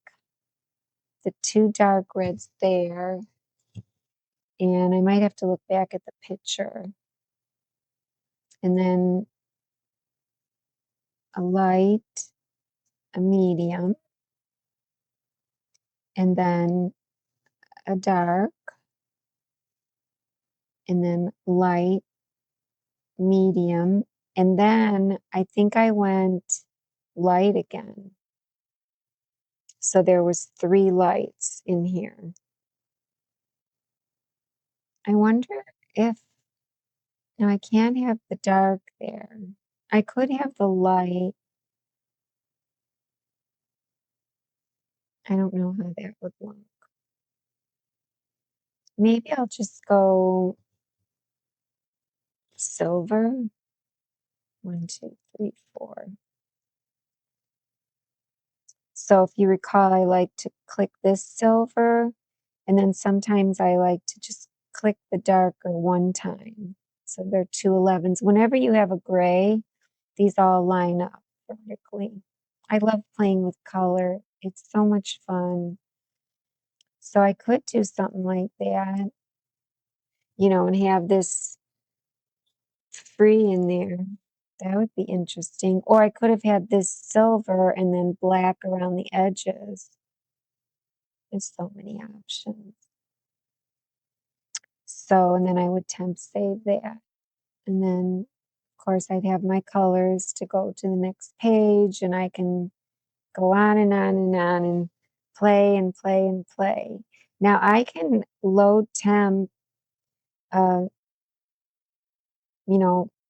the 2 dark reds there, and I might have to look back at the picture. And then a light, a medium, and then a dark, and then light, medium, and then I think I went light again. So there was 3 lights in here. I wonder if no, I can't have the dark there. I could have the light. I don't know how that would look. Maybe I'll just go silver. 1, 2, 3, 4. So if you recall, I like to click this silver, and then sometimes I like to just click the darker one time. So they're 2 11s. Whenever you have a gray, these all line up vertically. I love playing with color. It's so much fun. So I could do something like that, and have this free in there. That would be interesting. Or I could have had this silver and then black around the edges. There's so many options. So, and then I would temp save that. And then, of course, I'd have my colors to go to the next page, and I can go on and on and on and play and play and play. Now I can load temp, uh,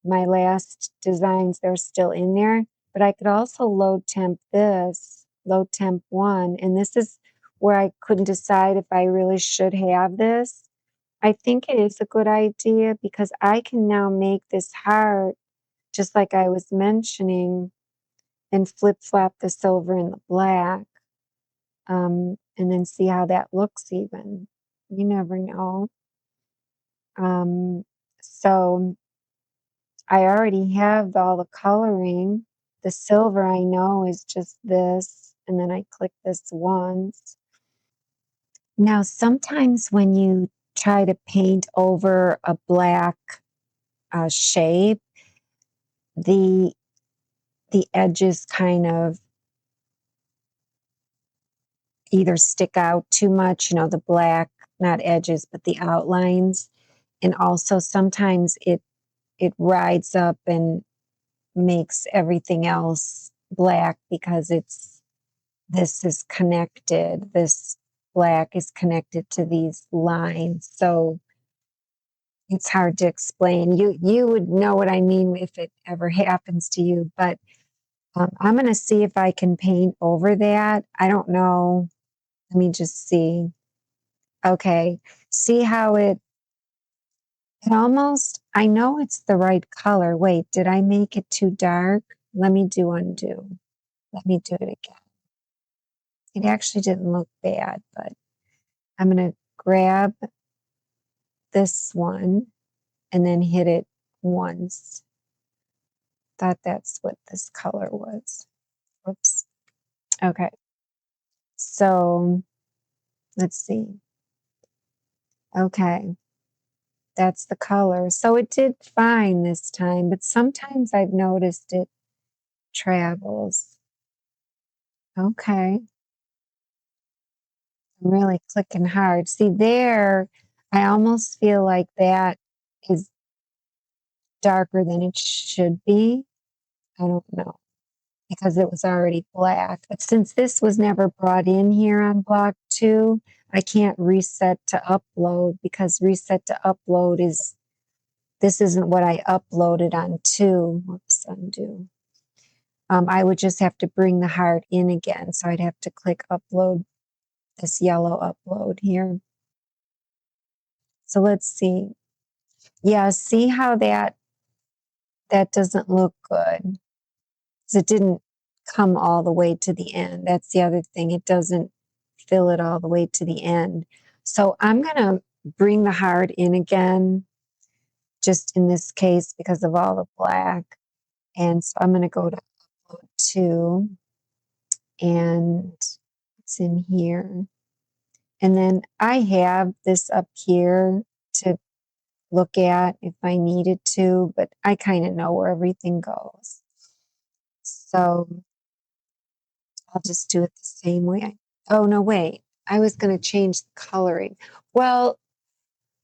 my last designs, they're still in there, but I could also load temp this, load temp 1, and this is where I couldn't decide if I really should have this. I think it is a good idea because I can now make this heart just like I was mentioning and flip-flop the silver and the black, and then see how that looks even. You never know. So I already have all the coloring. The silver I know is just this, and then I click this once. Now, sometimes when you try to paint over a black shape, the edges kind of either stick out too much, the black, not edges, but the outlines. And also sometimes it rides up and makes everything else black because this is connected. This black is connected to these lines. So it's hard to explain. You would know what I mean if it ever happens to you, but I'm going to see if I can paint over that. I don't know. Let me just see. Okay. See how it almost, I know it's the right color. Wait, did I make it too dark? Let me do undo. Let me do it again. It actually didn't look bad, but I'm going to grab this one and then hit it once. Thought that's what this color was. Whoops. Okay. So let's see. Okay. That's the color. So it did fine this time, but sometimes I've noticed it travels. Okay. I'm really clicking hard. See there, I almost feel like that is darker than it should be. I don't know because it was already black. But since this was never brought in here on block 2, I can't reset to upload because reset to upload this isn't what I uploaded on 2. Whoops, undo. I would just have to bring the heart in again. So I'd have to click upload, this yellow upload here. So let's see. Yeah, see how that doesn't look good. 'Cause it didn't come all the way to the end. That's the other thing. It doesn't fill it all the way to the end. So I'm going to bring the heart in again, just in this case because of all the black. And so I'm going to go to upload 2 and it's in here. And then I have this up here to look at if I needed to, but I kind of know where everything goes. So I'll just do it the same way. Oh, no, wait. I was going to change the coloring. Well,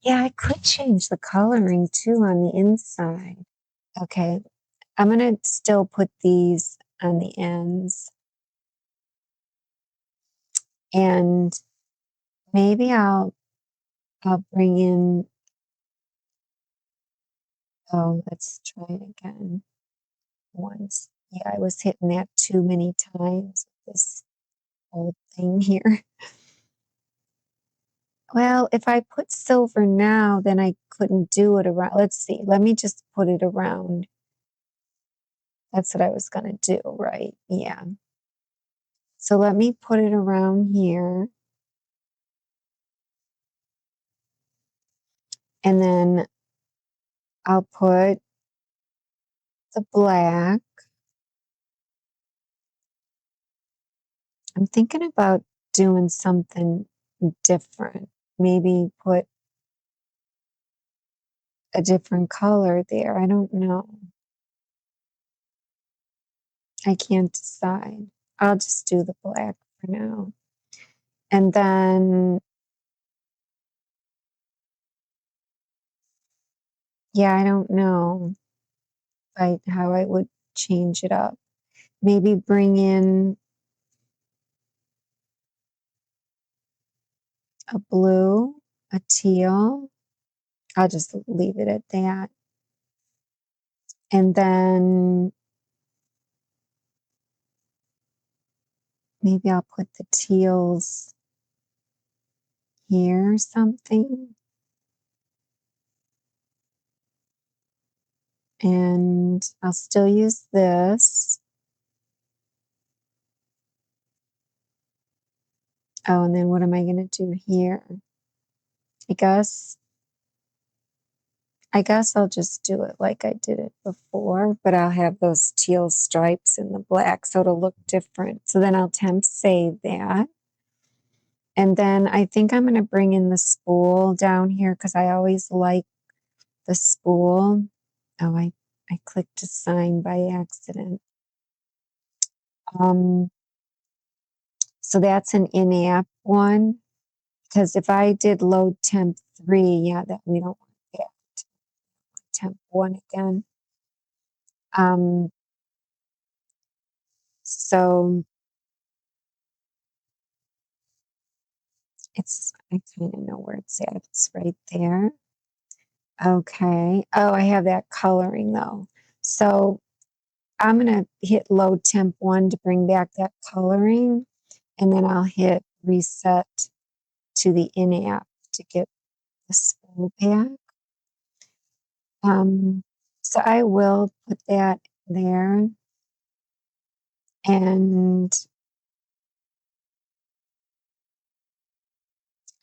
yeah, I could change the coloring too on the inside. Okay. I'm going to still put these on the ends. And maybe I'll bring in, oh, let's try it again once. Yeah, I was hitting that too many times with this old thing here. Well, if I put silver now, then I couldn't do it around. Let's see. Let me just put it around. That's what I was going to do, right? Yeah. So let me put it around here. And then I'll put the black. I'm thinking about doing something different. Maybe put a different color there. I don't know. I can't decide. I'll just do the black for now. And then, yeah, I don't know how I would change it up. Maybe bring in a blue, a teal. I'll just leave it at that. And then maybe I'll put the teals here or something. And I'll still use this. Oh, and then what am I going to do here? I guess I'll just do it like I did it before, but I'll have those teal stripes in the black so it'll look different. So then I'll temp save that. And then I think I'm going to bring in the spool down here because I always like the spool. Oh, I clicked assign by accident. So that's an in-app one because if I did load temp 3, yeah, that we don't want that. Temp 1 again. So I kind of know where it's at. It's right there. Okay. Oh, I have that coloring though. So I'm going to hit load temp 1 to bring back that coloring. And then I'll hit reset to the in-app to get the spool back. So I will put that there. And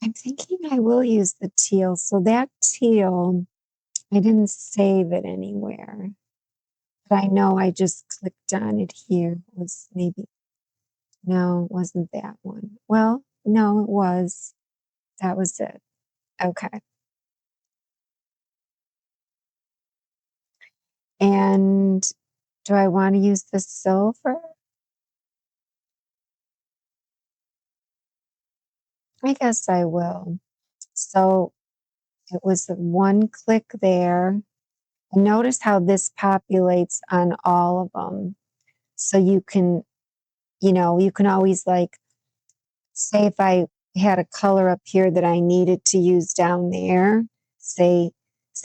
I'm thinking I will use the teal. So that teal, I didn't save it anywhere. But I know I just clicked on it here. It was maybe, no, it wasn't that one. Well, no, it was. That was it. Okay. And do I want to use the silver? I guess I will. So it was one click there. And notice how this populates on all of them. So you can, you can always like, say if I had a color up here that I needed to use down there, say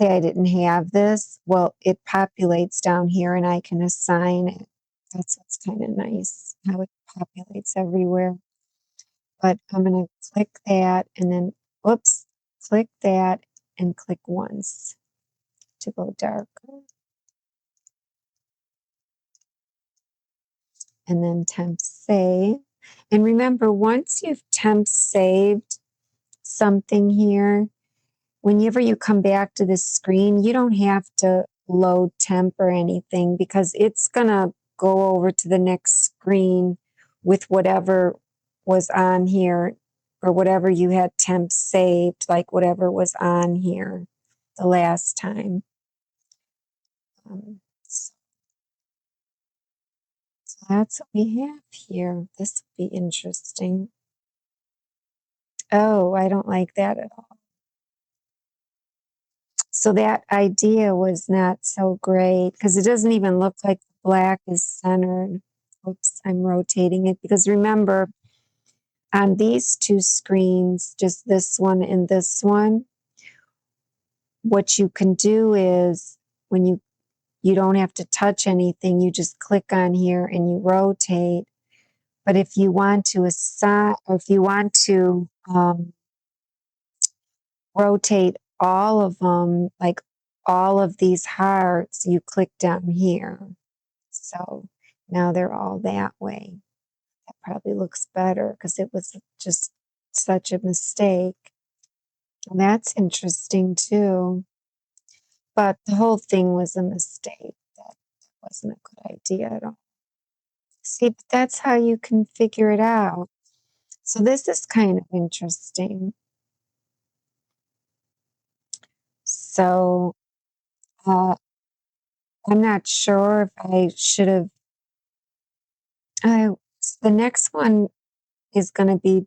I didn't have this, well, it populates down here and I can assign it. That's what's kind of nice, how it populates everywhere. But I'm going to click that and then, oops, click that and click once to go darker. And then temp save. And remember, once you've temp saved something here, whenever you come back to this screen, you don't have to load temp or anything because it's going to go over to the next screen with whatever was on here or whatever you had temp saved, like whatever was on here the last time. So that's what we have here. This will be interesting. Oh, I don't like that at all. So that idea was not so great because it doesn't even look like the black is centered. Oops, I'm rotating it because remember on these two screens, just this one and this one, what you can do is when you don't have to touch anything, you just click on here and you rotate. But if you want to assign, or if you want to rotate all of them, like all of these hearts, you click down here. So now they're all that way. That probably looks better because it was just such a mistake. And that's interesting too. But the whole thing was a mistake. That wasn't a good idea at all. See, but that's how you can figure it out. So this is kind of interesting. So I'm not sure if I should have. The next one is going to be.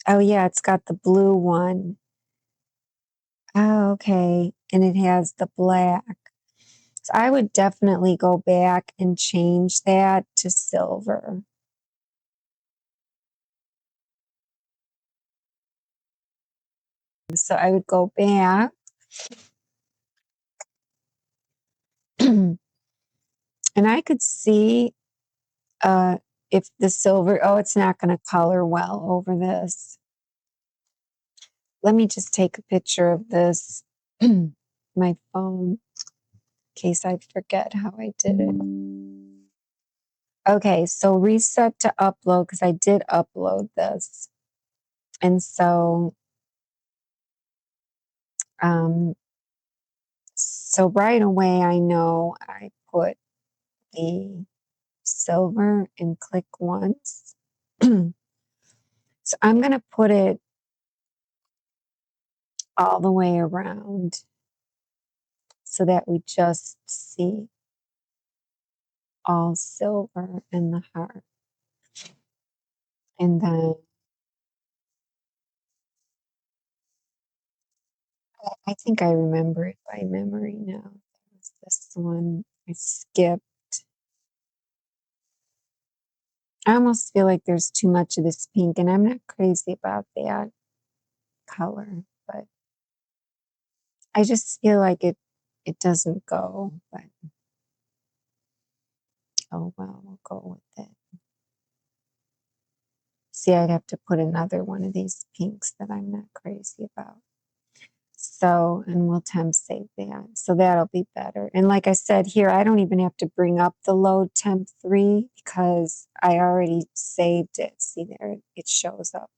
Oh yeah, it's got the blue one. Oh, okay, and it has the black. So I would definitely go back and change that to silver. So I would go back. And I could see if the silver, oh, it's not going to color well over this. Let me just take a picture of this, my phone, in case I forget how I did it. Okay, so reset to upload because I did upload this. And so, so right away I know I put the silver and click once. So I'm going to put it all the way around so that we just see all silver in the heart. And then I think I remember it by memory now. This one I skipped. I almost feel like there's too much of this pink, and I'm not crazy about that color, but I just feel like it doesn't go. But oh well, we'll go with it. See, I'd have to put another one of these pinks that I'm not crazy about. So, and we'll temp save that. So that'll be better. And like I said here, I don't even have to bring up the load temp 3 because I already saved it. See there, it shows up.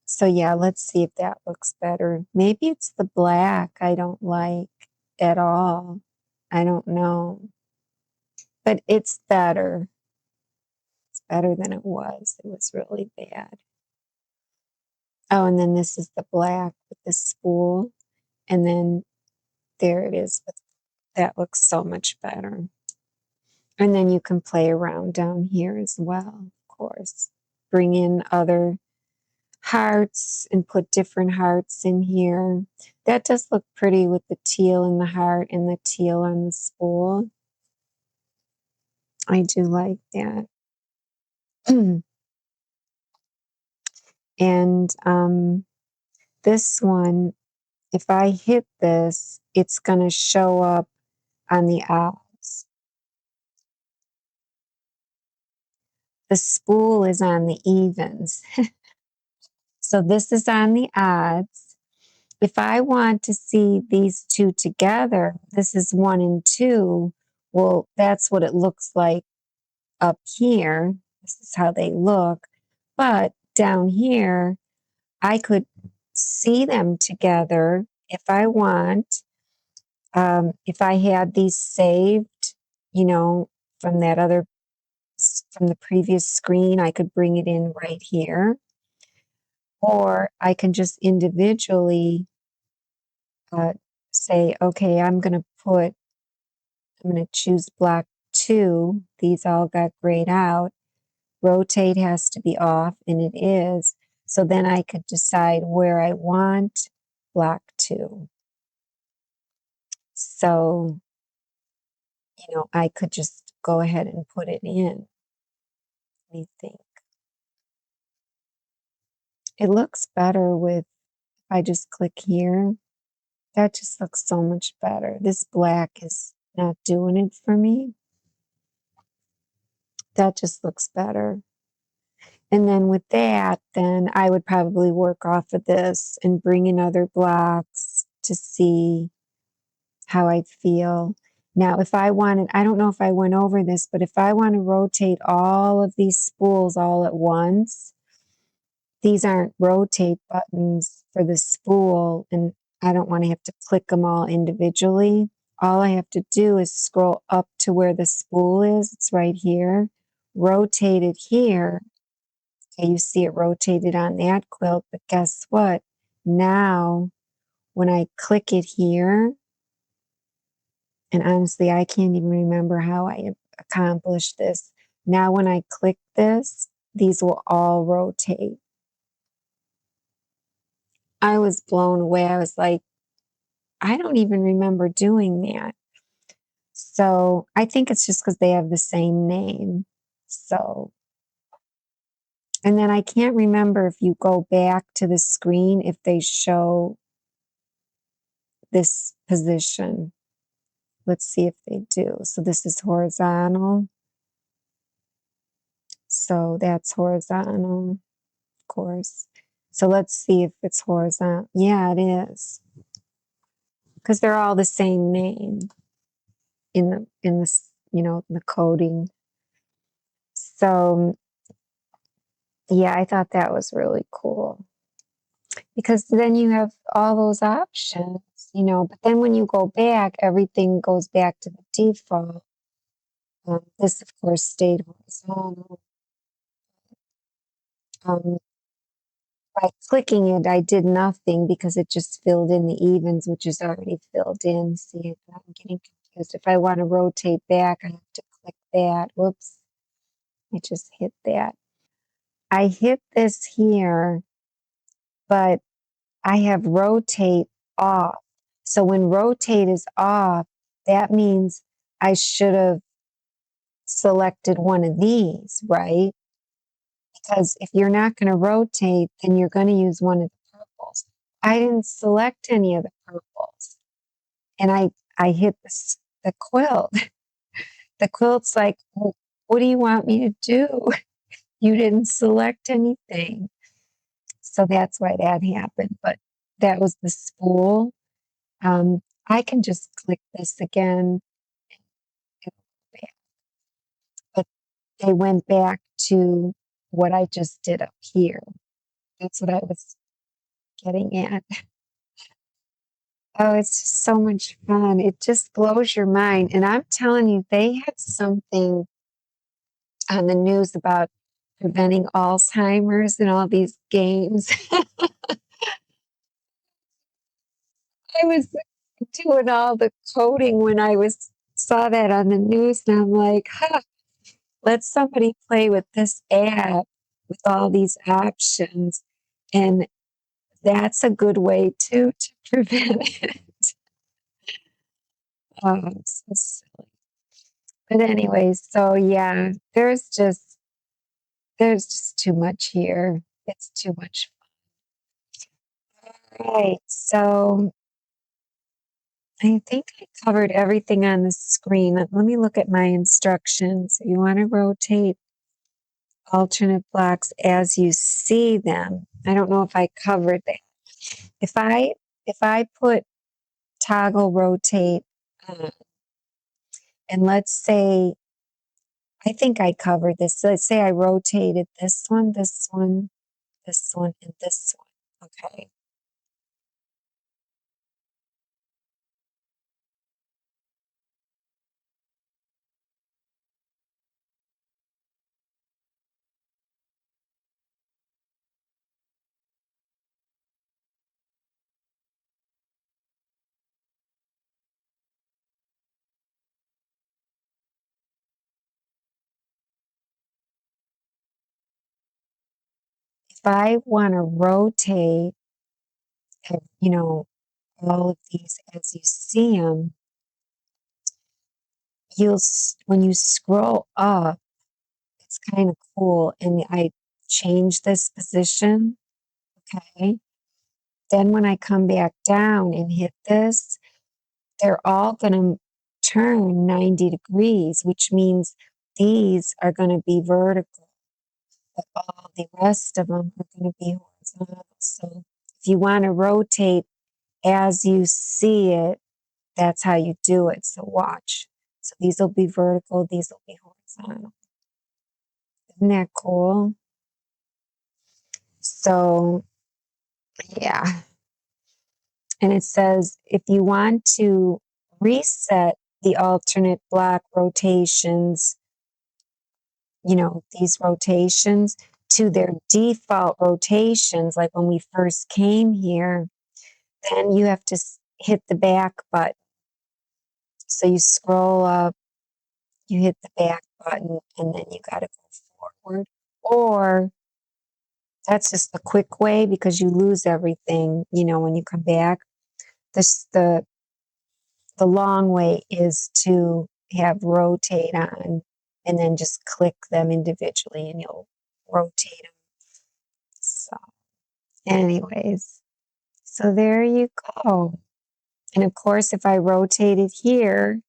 So yeah, let's see if that looks better. Maybe it's the black I don't like at all. I don't know. But it's better. It's better than it was. It was really bad. Oh, and then this is the black with the spool. And then there it is. That looks so much better. And then you can play around down here as well, of course. Bring in other hearts and put different hearts in here. That does look pretty with the teal in the heart and the teal on the spool. I do like that. And this one, if I hit this, it's going to show up on the eyes. The spool is on the evens. So this is on the odds. If I want to see these two together, this is 1 and 2. Well, that's what it looks like up here. This is how they look. But down here, I could see them together if I want. If I had these saved, you know, from that other, from the previous screen, I could bring it in right here. Or I can just individually say, okay, I'm going to put I'm going to choose block 2. These all got grayed out. Rotate has to be off, and it is. So then I could decide where I want block 2. So, I could just go ahead and put it in. Let me think. It looks better with, if I just click here, that just looks so much better. This black is not doing it for me. That just looks better. And then with that, then I would probably work off of this and bring in other blocks to see how I feel. Now, if I wanted, I don't know if I went over this, but if I want to rotate all of these spools all at once, these aren't rotate buttons for the spool, and I don't want to have to click them all individually. All I have to do is scroll up to where the spool is. It's right here. Rotate it here. Okay, you see it rotated on that quilt, but guess what? Now, when I click it here, and honestly, I can't even remember how I accomplished this. Now, when I click this, these will all rotate. I was blown away. I was like, I don't even remember doing that. So I think it's just because they have the same name. So, and then I can't remember if you go back to the screen, if they show this position. Let's see if they do. So this is horizontal. So that's horizontal, of course. So let's see if it's horizontal. Yeah, it is. Because they're all the same name in the coding. So yeah, I thought that was really cool. Because then you have all those options, but then when you go back, everything goes back to the default. This, of course, stayed horizontal. By clicking it, I did nothing because it just filled in the evens, which is already filled in. See, I'm getting confused. If I want to rotate back, I have to click that. Whoops, I just hit that. I hit this here, but I have rotate off. So when rotate is off, that means I should have selected one of these, right? Because if you're not going to rotate, then you're going to use one of the purples. I didn't select any of the purples. And I hit the quilt. The quilt's like, what do you want me to do? You didn't select anything. So that's why that happened. But that was the spool. I can just click this again. But they went back to what I just did up here. That's what I was getting at. Oh, it's just so much fun. It just blows your mind. And I'm telling you, they had something on the news about preventing Alzheimer's and all these games. I was doing all the coding when I saw that on the news, and I'm like, huh, let somebody play with this app with all these options. And that's a good way to prevent it. Oh, it's so silly. But anyway, so yeah, there's just too much here. It's too much fun. Right. So I think I covered everything on the screen. Let me look at my instructions. You want to rotate alternate blocks as you see them. I don't know if I covered that. If I put toggle rotate on, and let's say I think I covered this. So let's say I rotated this one, this one, this one, and this one. Okay. I want to rotate, you know, all of these as you see them, when you scroll up, it's kind of cool. And I change this position, okay? Then when I come back down and hit this, they're all going to turn 90 degrees, which means these are going to be vertical, but all the rest of them are going to be horizontal. So if you want to rotate as you see it, that's how you do it. So watch. So these will be vertical, these will be horizontal. Isn't that cool? So, yeah. And it says if you want to reset the alternate block rotations, these rotations to their default rotations, like when we first came here, then you have to hit the back button. So you scroll up, you hit the back button, and then you got to go forward. Or that's just the quick way because you lose everything, when you come back. The long way is to have rotate on and then just click them individually and you'll rotate them. So anyways, so there you go. And of course, if I rotate it here,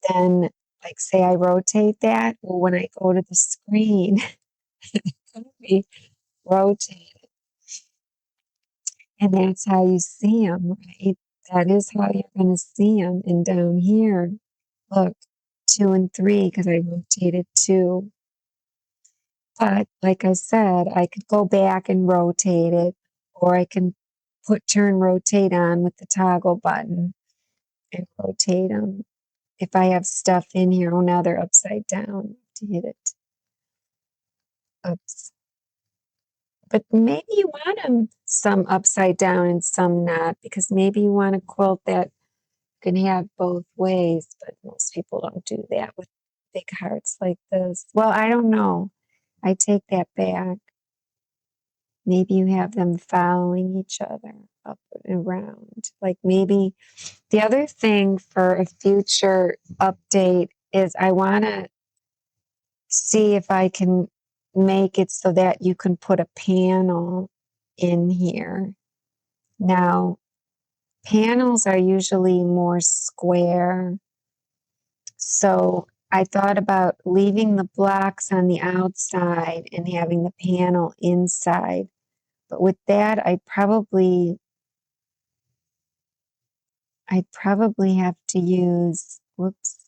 then like say I rotate that, well, when I go to the screen, it's going to be rotated. And that's how you see them, right? That is how you're going to see them. And down here, look, 2 and 3, because I rotated 2. But like I said, I could go back and rotate it, or I can turn rotate on with the toggle button and rotate them. If I have stuff in here, oh, now they're upside down to hit it. Oops. But maybe you want them some upside down and some not, because maybe you want a quilt that can have both ways, but most people don't do that with big hearts like this. Well, I don't know. I take that back. Maybe you have them following each other up and around. Like maybe the other thing for a future update is I want to see if I can make it so that you can put a panel in here. Now, panels are usually more square. So I thought about leaving the blocks on the outside and having the panel inside. But with that, I'd probably have to use, let's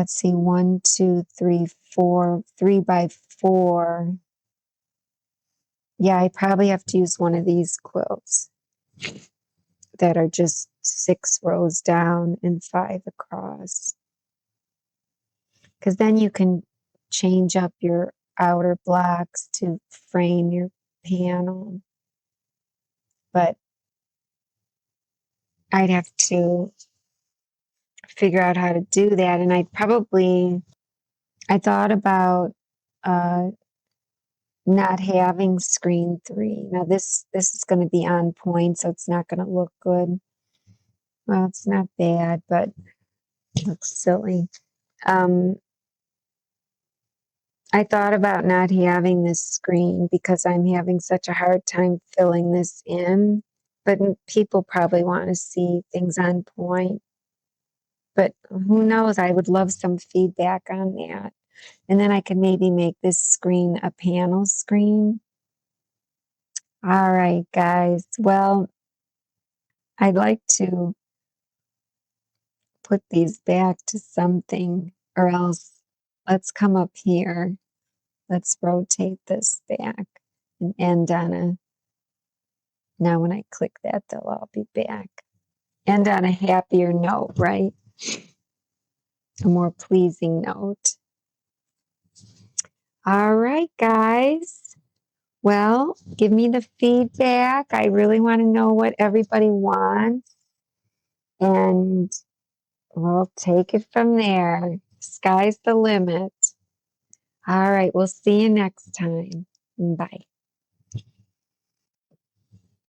see, 1, 2, 3, 4, 3 by 4. Yeah, I probably have to use one of these quilts that are just 6 rows down and 5 across. Because then you can change up your outer blocks to frame your panel. But I'd have to figure out how to do that. And I thought about not having screen 3. Now this is going to be on point, so it's not going to look good. Well, it's not bad, but it looks silly. I thought about not having this screen because I'm having such a hard time filling this in. But people probably want to see things on point. But who knows? I would love some feedback on that. And then I could maybe make this screen a panel screen. All right, guys. Well, I'd like to put these back to something, or else let's come up here. Let's rotate this back and end on a, now when I click that, they'll all be back. End on a happier note, right? A more pleasing note. All right, guys. Well, give me the feedback. I really want to know what everybody wants. And we'll take it from there. Sky's the limit. All right, we'll see you next time. Bye.